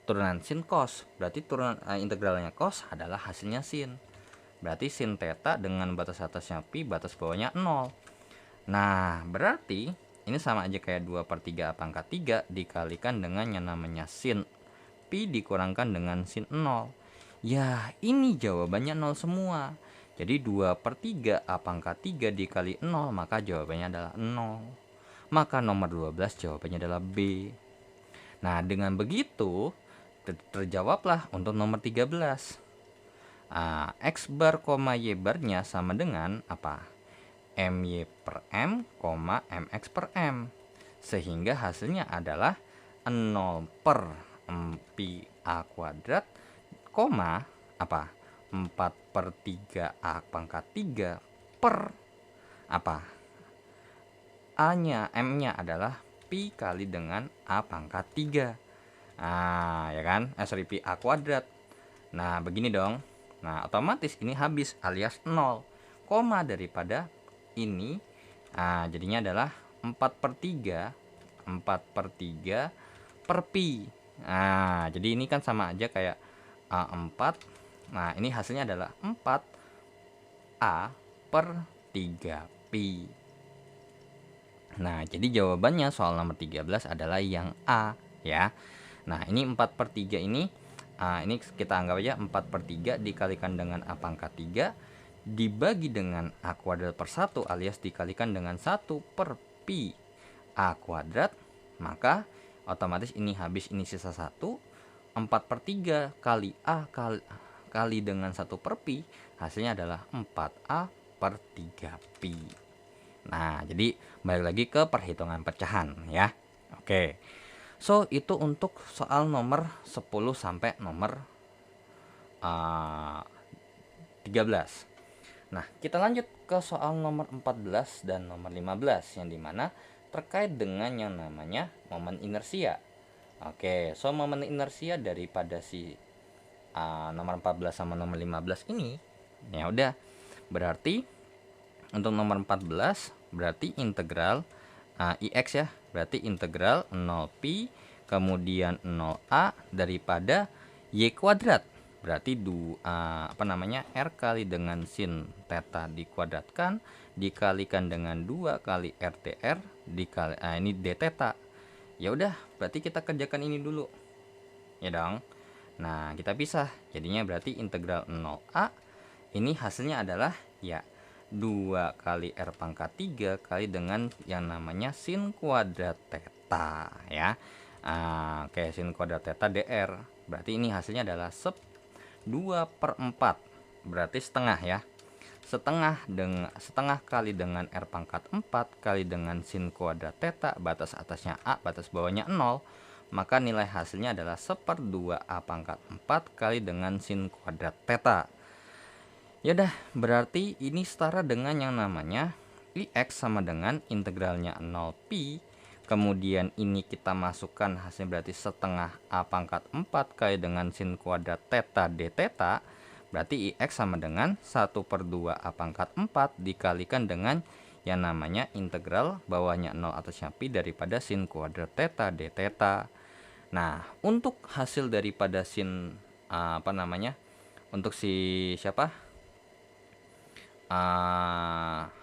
turunan sin cos, berarti turunan integralnya cos adalah hasilnya sin, berarti sin theta dengan batas atasnya pi, batas bawahnya 0. Nah berarti ini sama aja kayak 2/3 A pangkat 3 dikalikan dengan yang namanya sin pi dikurangkan dengan sin 0. Ya ini jawabannya 0 semua. Jadi 2/3 A pangkat 3 dikali 0, maka jawabannya adalah 0. Maka nomor 12 jawabannya adalah B. Nah dengan begitu terjawablah untuk nomor 13. X bar, Y barnya sama dengan apa? My per M, Mx per M. Sehingga hasilnya adalah 0 per pi A kuadrat, apa? 4 per 3 A pangkat 3 per apa? M-nya adalah pi kali dengan A pangkat 3. Ya kan? Pi A kuadrat. Nah, begini dong. Nah, otomatis ini habis alias 0. Daripada ini, jadinya adalah 4 per 3 per pi. Jadi ini kan sama aja kayak 4. Nah, ini hasilnya adalah 4 A per 3 pi. Nah, jadi jawabannya soal nomor 13 adalah yang A ya. Nah, ini 4 per 3 ini kita anggap aja 4 per 3 dikalikan dengan A pangkat 3 dibagi dengan A kuadrat per 1 alias dikalikan dengan 1 per pi A kuadrat. Maka otomatis ini habis, ini sisa 1. 4 per 3 kali A kali dengan 1 per pi, hasilnya adalah 4A per 3 pi. Nah, jadi balik lagi ke perhitungan pecahan ya. Oke. So, itu untuk soal nomor 10 sampai nomor 13. Nah, kita lanjut ke soal nomor 14 dan nomor 15 yang dimana terkait dengan yang namanya momen inersia. Oke, so momen inersia daripada si nomor 14 sama nomor 15 ini, ya udah, berarti untuk nomor 14 berarti integral Ix ya, berarti integral 0pi kemudian 0a daripada y kuadrat, berarti R kali dengan sin theta dikuadratkan dikalikan dengan 2 kali RTR dikali ini d theta. Ya udah, berarti kita kerjakan ini dulu ya dong. Nah, kita pisah, jadinya berarti integral 0a ini hasilnya adalah ya 2 kali R pangkat 3 kali dengan yang namanya sin kuadrat theta ya. Oke, sin kuadrat theta dr, berarti ini hasilnya adalah 2 per 4, berarti setengah ya. Setengah kali dengan R pangkat 4 kali dengan sin kuadrat theta, batas atasnya A, batas bawahnya 0, maka nilai hasilnya adalah 1/2 A pangkat 4 kali dengan sin kuadrat theta. Yaudah, berarti ini setara dengan yang namanya Ix sama dengan integralnya 0pi, kemudian ini kita masukkan hasilnya berarti setengah A pangkat 4 kali dengan sin kuadrat theta d theta, berarti Ix sama dengan 1/2 A pangkat 4 dikalikan dengan yang namanya integral bawahnya 0 atasnya pi daripada sin kuadrat theta d theta. Nah, untuk hasil daripada sin untuk si siapa?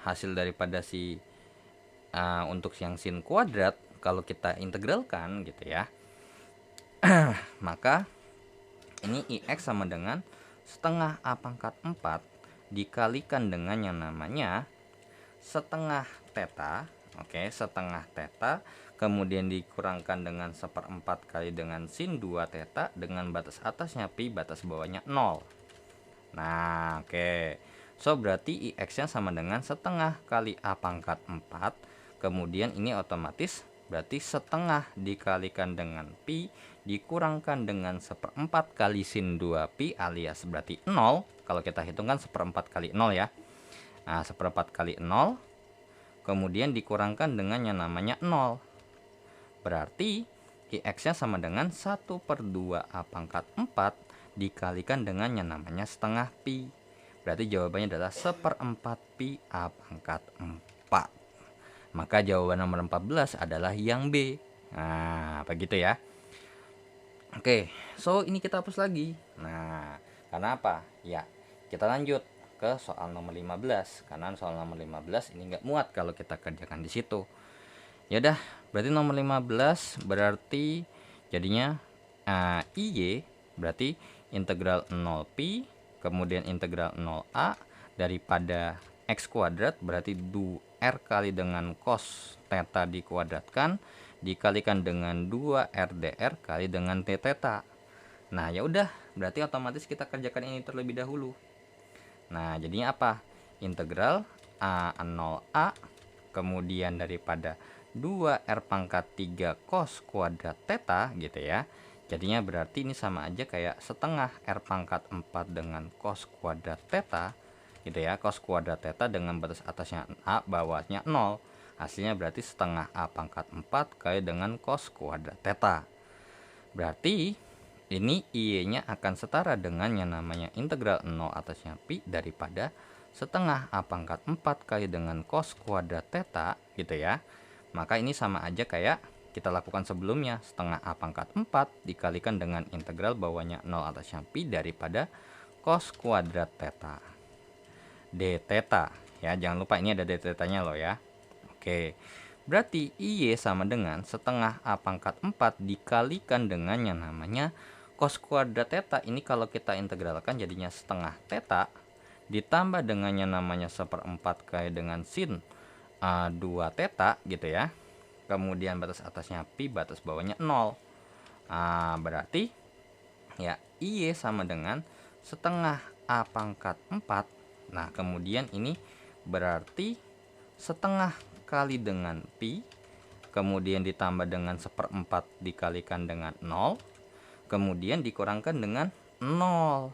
Hasil daripada si untuk yang sin kuadrat kalau kita integralkan gitu ya, maka ini Ix sama dengan setengah A pangkat 4 dikalikan dengan yang namanya setengah theta. Oke, setengah theta kemudian dikurangkan dengan 1/4 kali dengan sin 2 theta dengan batas atasnya pi, batas bawahnya 0. Nah, oke. So, berarti Ix-nya sama dengan setengah kali A pangkat 4. Kemudian ini otomatis berarti setengah dikalikan dengan pi dikurangkan dengan 1/4 kali sin 2 pi alias berarti 0. Kalau kita hitungkan 1/4 kali 0 ya. Nah, 1/4 kali 0 kemudian dikurangkan dengan yang namanya 0. Berarti Ix-nya sama dengan 1/2 A pangkat 4 dikalikan dengan yang namanya setengah pi. Berarti jawabannya adalah 1/4 pi A pangkat 4. Maka jawaban nomor 14 adalah yang B. Nah, begitu ya. Oke, so ini kita hapus lagi. Nah, karena apa? Ya, kita lanjut ke soal nomor 15. Karena soal nomor 15 ini nggak muat kalau kita kerjakan di situ. Ya udah, berarti nomor 15 berarti jadinya IY berarti integral 0pi kemudian integral 0a daripada X kuadrat berarti 2R kali dengan cos theta dikuadratkan dikalikan dengan 2 RDR kali dengan t theta. Nah, ya udah, berarti otomatis kita kerjakan ini terlebih dahulu. Nah, jadinya apa? Integral A0A kemudian daripada 2R pangkat 3 cos kuadrat theta gitu ya. Jadinya berarti ini sama aja kayak setengah R pangkat 4 dengan cos kuadrat theta gitu ya. Cos kuadrat theta dengan batas atasnya A, bawahnya 0. Hasilnya berarti setengah A pangkat 4 kali dengan cos kuadrat theta. Berarti ini Y-nya akan setara dengan yang namanya integral 0 atasnya pi daripada setengah A pangkat 4 kali dengan cos kuadrat theta gitu ya. Maka ini sama aja kayak kita lakukan sebelumnya, setengah A pangkat 4 dikalikan dengan integral bawahnya 0 atasnya pi daripada cos kuadrat theta d theta ya. Jangan lupa ini ada d theta-nya loh ya. Oke. Berarti Y sama dengan setengah A pangkat 4 dikalikan dengan yang namanya cos kuadrat theta. Ini kalau kita integralkan jadinya setengah theta ditambah dengan yang namanya 1/4 kali dengan sin 2 theta gitu ya. Kemudian batas atasnya pi, batas bawahnya 0. Berarti ya Y sama dengan setengah A pangkat 4. Nah, kemudian ini berarti setengah kali dengan pi, kemudian ditambah dengan 1/4 dikalikan dengan 0, kemudian dikurangkan dengan 0.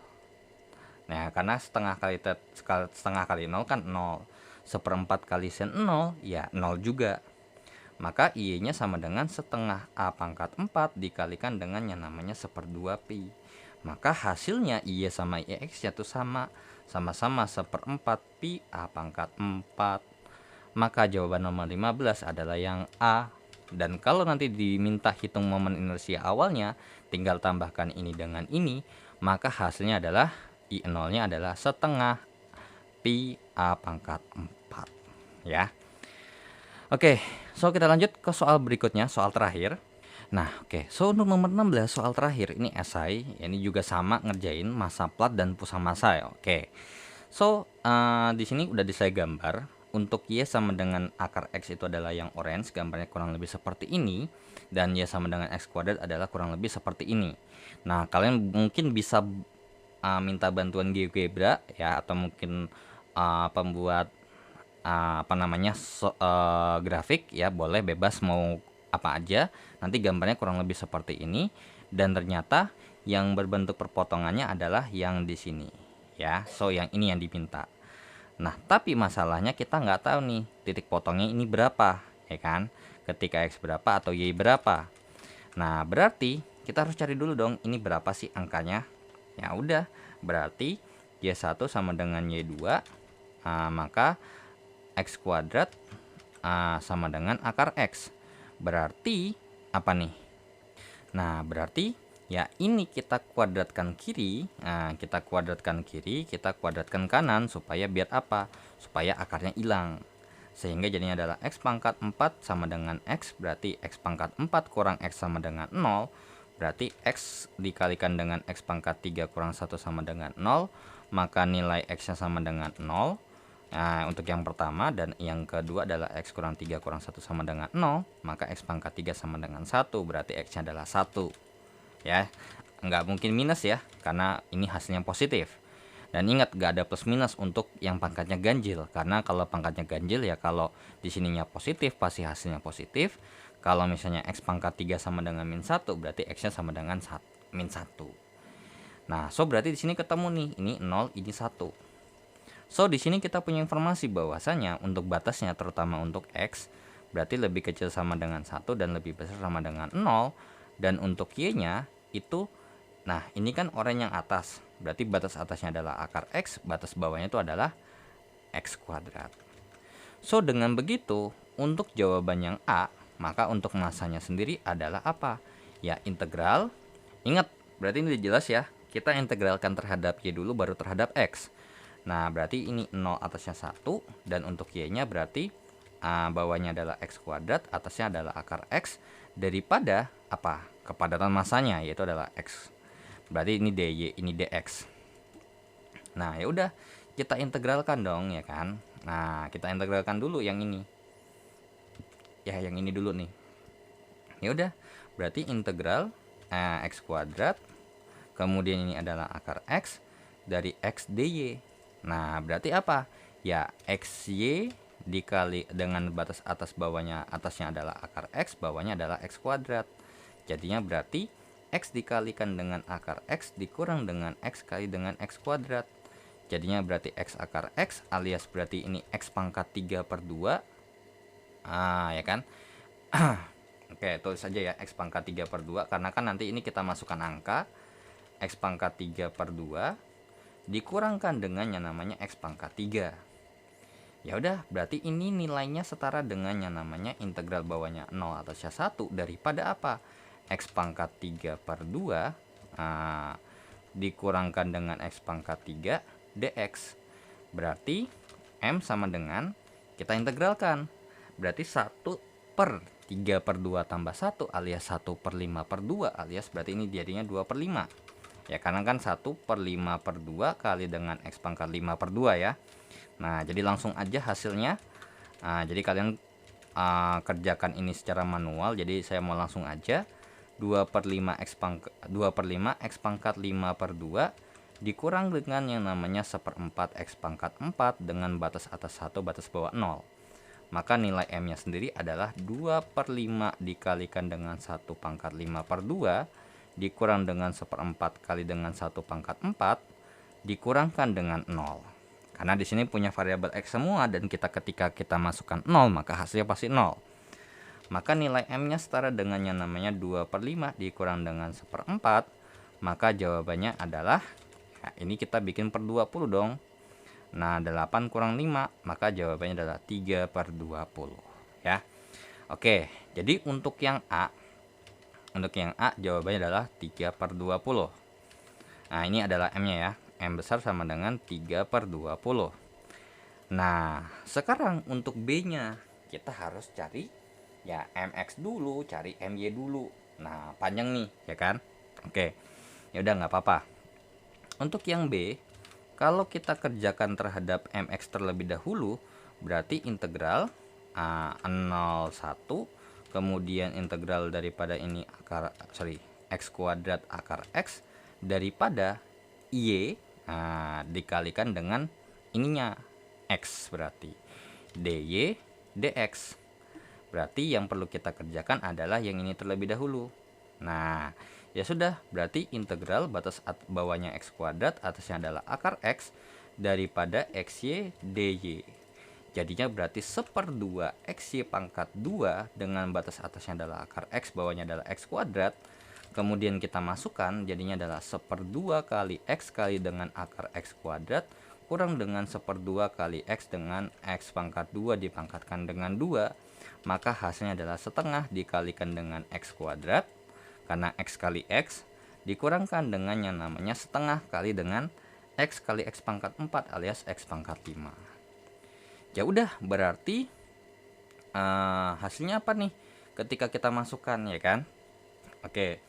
Nah, karena setengah kali 0 kan 0. 1/4 kali sin 0 ya 0 juga. Maka Y-nya sama dengan setengah A pangkat 4 dikalikan dengan yang namanya 1/2 pi. Maka hasilnya Y sama YX itu sama-sama 1/4 pi A pangkat 4. Maka jawaban nomor 15 adalah yang A. Dan kalau nanti diminta hitung momen inersia awalnya, tinggal tambahkan ini dengan ini, maka hasilnya adalah I0-nya adalah setengah pi A pangkat 4 ya. Oke, so kita lanjut ke soal berikutnya, soal terakhir. Nah, oke. So untuk nomor 16 soal terakhir ini esai, ini juga sama ngerjain massa plat dan pusat massa ya. Oke. So, di sini udah saya gambar. Untuk Y sama dengan akar X itu adalah yang orange, gambarnya kurang lebih seperti ini. Dan Y sama dengan X kuadrat adalah kurang lebih seperti ini. Nah, kalian mungkin bisa minta bantuan GeoGebra ya, atau mungkin pembuat grafik ya, boleh bebas mau apa aja. Nanti gambarnya kurang lebih seperti ini, dan ternyata yang berbentuk perpotongannya adalah yang di sini ya. So yang ini yang diminta. Nah, tapi masalahnya kita nggak tahu nih titik potongnya ini berapa ya kan, ketika X berapa atau Y berapa. Nah, berarti kita harus cari dulu dong ini berapa sih angkanya. Ya udah, berarti Y1 sama dengan Y2, maka X kuadrat sama dengan akar X. Berarti apa nih? Nah, berarti ya ini kita kuadratkan kiri. Nah, kita kuadratkan kiri, kita kuadratkan kanan supaya biar apa? Supaya akarnya hilang. Sehingga jadinya adalah X pangkat 4 sama dengan X, berarti X pangkat 4 kurang X sama dengan 0. Berarti X dikalikan dengan X pangkat 3 kurang 1 sama dengan 0. Maka nilai X-nya sama dengan 0. Nah, untuk yang pertama, dan yang kedua adalah X kurang 3 kurang 1 sama dengan 0. Maka X pangkat 3 sama dengan 1. Berarti X-nya adalah 1. Ya, nggak mungkin minus ya, karena ini hasilnya positif. Dan ingat, gak ada plus minus untuk yang pangkatnya ganjil. Karena kalau pangkatnya ganjil ya, kalau di sininya positif pasti hasilnya positif. Kalau misalnya X pangkat 3 sama dengan min 1, berarti X-nya sama dengan min 1. Nah, so berarti di sini ketemu nih, ini 0, ini 1. So di sini kita punya informasi bahwasanya untuk batasnya, terutama untuk X, berarti lebih kecil sama dengan 1 dan lebih besar sama dengan 0. Dan untuk Y-nya itu, nah ini kan oranye yang atas, berarti batas atasnya adalah akar X, batas bawahnya itu adalah X kuadrat. So dengan begitu, untuk jawaban yang A, maka untuk massanya sendiri adalah apa? Ya integral. Ingat, berarti ini jelas ya, kita integralkan terhadap Y dulu baru terhadap X. Nah berarti ini 0 atasnya 1, dan untuk Y-nya berarti bawahnya adalah X kuadrat, atasnya adalah akar X daripada apa? Kepadatan massanya, yaitu adalah X. Berarti ini dy, ini dx. Nah ya udah, kita integralkan dong ya kan. Nah kita integralkan dulu yang ini ya, yang ini dulu nih. Ya udah, berarti integral X kuadrat kemudian ini adalah akar X dari X dy. Nah, berarti apa? Ya, XY dikali dengan batas atas bawahnya, atasnya adalah akar X, bawahnya adalah X kuadrat. Jadinya berarti X dikalikan dengan akar X dikurang dengan X kali dengan X kuadrat. Jadinya berarti X akar X alias berarti ini X pangkat 3/2. Ya kan? Oke, tulis saja ya X pangkat 3/2, karena kan nanti ini kita masukkan angka. X pangkat 3/2 dikurangkan dengan yang namanya X pangkat 3. Ya udah, berarti ini nilainya setara dengan yang namanya integral bawahnya 0 atasnya 1 daripada apa? X pangkat 3/2 dikurangkan dengan X pangkat 3 dx. Berarti M sama dengan, kita integralkan, berarti 1/3/2 tambah 1 alias 1/5/2 alias berarti ini jadinya 2/5. Ya, karena kan 1/5/2 kali dengan X pangkat 5/2 ya. Nah, jadi langsung aja hasilnya. Jadi kalian kerjakan ini secara manual. Jadi saya mau langsung aja 2/5 X pangkat 5/2 dikurang dengan yang namanya 1/4 X pangkat 4 dengan batas atas 1 batas bawah 0. Maka nilai M nya sendiri adalah 2/5 dikalikan dengan 1 pangkat 5/2 dikurang dengan 1/4 kali dengan 1 pangkat 4 dikurangkan dengan 0. Karena di sini punya variabel X semua dan ketika kita masukkan 0 maka hasilnya pasti 0. Maka nilai M-nya setara dengan yang namanya 2/5 dikurang dengan 1/4. Maka jawabannya adalah, ya, ini kita bikin per 20 dong. Nah, 8 kurang 5, maka jawabannya adalah 3/20 ya. Oke, jadi untuk yang A jawabannya adalah 3/20. Nah, ini adalah M-nya ya. M besar sama dengan 3/20. Nah, sekarang untuk B-nya kita harus cari ya MX dulu, cari MY dulu. Nah, panjang nih, ya kan? Oke. Ya udah, nggak apa-apa. Untuk yang B, kalau kita kerjakan terhadap MX terlebih dahulu, berarti integral 0,1, kemudian integral daripada ini X kuadrat akar X daripada Y dikalikan dengan ininya X, berarti dy dx. Berarti yang perlu kita kerjakan adalah yang ini terlebih dahulu. Nah, ya sudah, berarti integral batas bawahnya X kuadrat, atasnya adalah akar X daripada XY dy. Jadinya berarti 1/2 XY pangkat 2 dengan batas atasnya adalah akar X, bawahnya adalah X kuadrat. Kemudian kita masukkan, jadinya adalah 1/2 kali X kali dengan akar X kuadrat kurang dengan 1/2 kali X dengan X pangkat 2 dipangkatkan dengan 2. Maka hasilnya adalah setengah dikalikan dengan X kuadrat, karena X kali X dikurangkan dengan yang namanya setengah kali dengan X kali X pangkat 4 alias X pangkat 5. Ya udah, berarti hasilnya apa nih ketika kita masukkan, ya kan? Oke,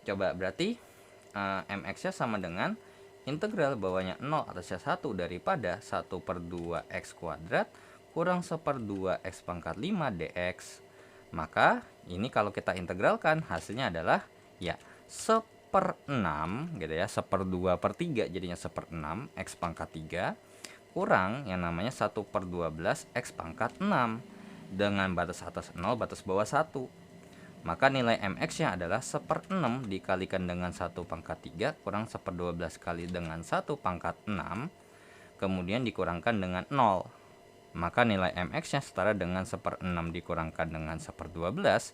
coba berarti MX nya sama dengan integral bawahnya 0 atasnya 1 daripada 1/2 X kuadrat kurang 1/2 X pangkat 5 dx. Maka ini kalau kita integralkan hasilnya adalah ya 1/6 gitu ya, 1/2/3 jadinya 1/6 X pangkat 3 kurang yang namanya 1/12 X pangkat 6 dengan batas atas 0 batas bawah 1. Maka nilai MX nya adalah 1/6 dikalikan dengan 1 pangkat 3 kurang 1/12 kali dengan 1 pangkat 6 kemudian dikurangkan dengan 0. Maka nilai MX nya setara dengan 1/6 dikurangkan dengan 1/12.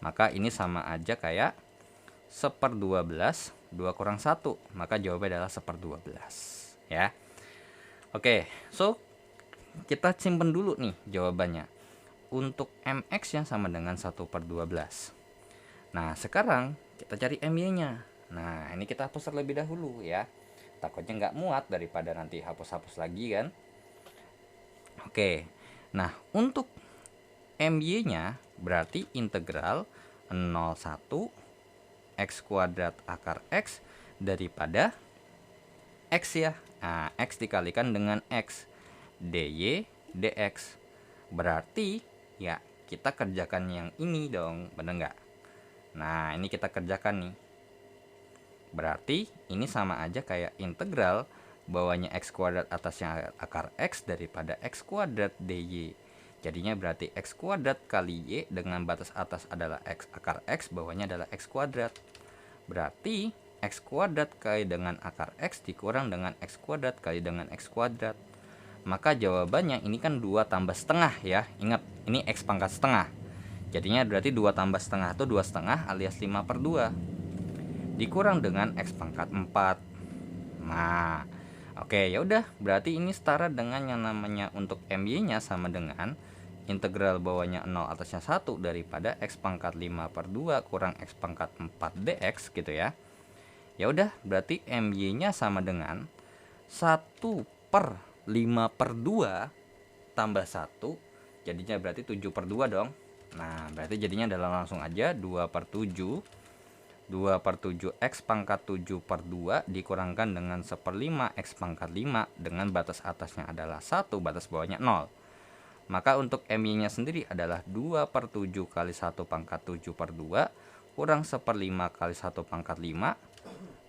Maka ini sama aja kayak 1/12 2 kurang 1. Maka jawabannya adalah 1/12 ya. Oke, so kita simpen dulu nih jawabannya. Untuk MX yang sama dengan 1/12. Nah, sekarang kita cari MY-nya. Nah, ini kita hapus terlebih dahulu ya. Takutnya nggak muat daripada nanti hapus-hapus lagi kan. Oke, nah untuk MY-nya berarti integral 0,1 X kuadrat akar X daripada X ya. Nah, X dikalikan dengan X dy dx. Berarti ya kita kerjakan yang ini dong, bener nggak? Nah, ini kita kerjakan nih. Berarti ini sama aja kayak integral bawahnya x kuadrat atasnya akar x daripada x kuadrat dy. Jadinya berarti x kuadrat kali y dengan batas atas adalah x akar x, bawahnya adalah x kuadrat. Berarti x kuadrat kali dengan akar x dikurang dengan x kuadrat kali dengan x kuadrat. Maka jawabannya ini kan 2 tambah setengah ya. Ingat, ini x pangkat setengah. Jadinya berarti 2 tambah setengah itu 2 setengah alias 5/2. Dikurang dengan x pangkat 4. Nah, oke, ya udah, berarti ini setara dengan yang namanya untuk my-nya sama dengan integral bawahnya 0 atasnya 1 daripada x pangkat 5/2 kurang x pangkat 4 dx gitu ya. Ya udah, berarti my-nya sama dengan 1/5/2 tambah 1, jadinya berarti 7/2 dong. Nah, berarti jadinya adalah langsung aja 2/7. 2/7 x pangkat 7/2 dikurangkan dengan 1/5 x pangkat 5 dengan batas atasnya adalah 1, batas bawahnya 0. Maka untuk my-nya sendiri adalah 2/7 kali 1 pangkat 7/2 kurang 1/5 kali 1 pangkat 5.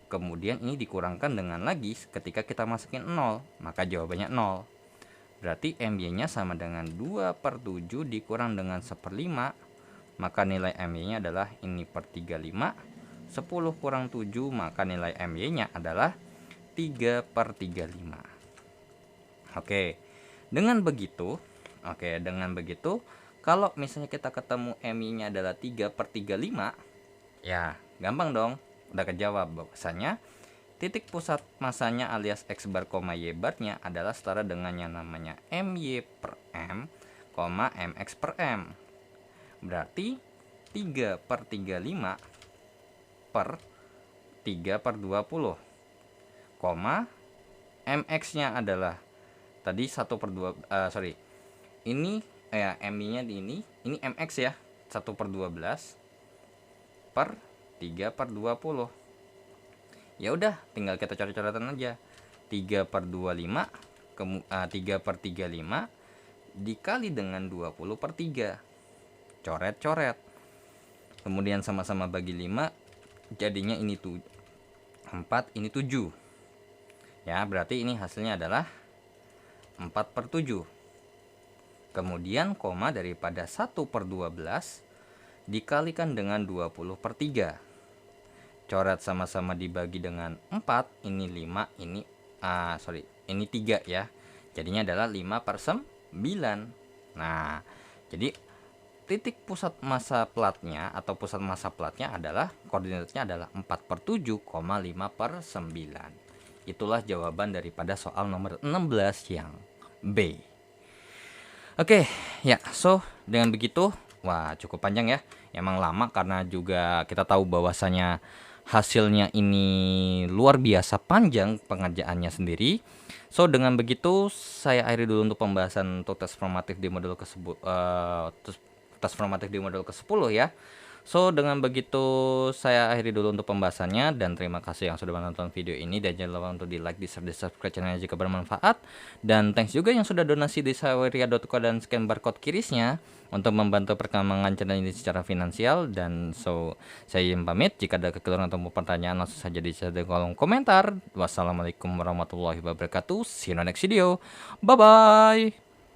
Kemudian ini dikurangkan dengan lagi ketika kita masukin 0, maka jawabannya 0. Berarti my-nya sama dengan 2/7 dikurang dengan 1/5, maka nilai my-nya adalah ini per 35. 10 kurang 7, maka nilai my-nya adalah 3/35. Oke, dengan begitu, kalau misalnya kita ketemu my-nya adalah 3/35, ya gampang dong, udah kejawab bahwasanya titik pusat masanya alias x bar, y barnya adalah setara dengan yang namanya my per m, mx per m. Berarti 3/35 per 3/20, mx-nya adalah tadi 1/2, ini ya my-nya di ini mx ya, 1/12 per 3/20. Ya udah, tinggal kita coret-coretan aja. 3/25 3/35 dikali dengan 20/3. Coret-coret. Kemudian sama-sama bagi 5, jadinya ini 4, ini 7. Ya, berarti ini hasilnya adalah 4/7. Kemudian koma daripada 1/12 dikalikan dengan 20/3. Coret sama-sama dibagi dengan 4, ini 5, ini ini 3 ya. Jadinya adalah 5/9. Nah, jadi titik pusat massa platnya atau pusat massa platnya adalah koordinatnya adalah 4/7, 5/9. Itulah jawaban daripada soal nomor 16 yang B. Oke, ya, so dengan begitu, wah cukup panjang ya. Emang lama karena juga kita tahu bahwasanya hasilnya ini luar biasa panjang pengerjaannya sendiri. So dengan begitu saya akhiri dulu untuk pembahasan untuk tes formatif di modul tes formatif di modul ke-10 ya. So dengan begitu saya akhiri dulu untuk pembahasannya, dan terima kasih yang sudah menonton video ini, dan jangan lupa untuk di like, di share, di subscribe channelnya jika bermanfaat. Dan thanks juga yang sudah donasi di saweria.co dan scan barcode kirisnya untuk membantu perkembangan channel ini secara finansial. Dan so saya izin pamit, jika ada kekeliruan atau pertanyaan langsung saja di kolom komentar. Wassalamualaikum warahmatullahi wabarakatuh. See you in the next video. Bye bye.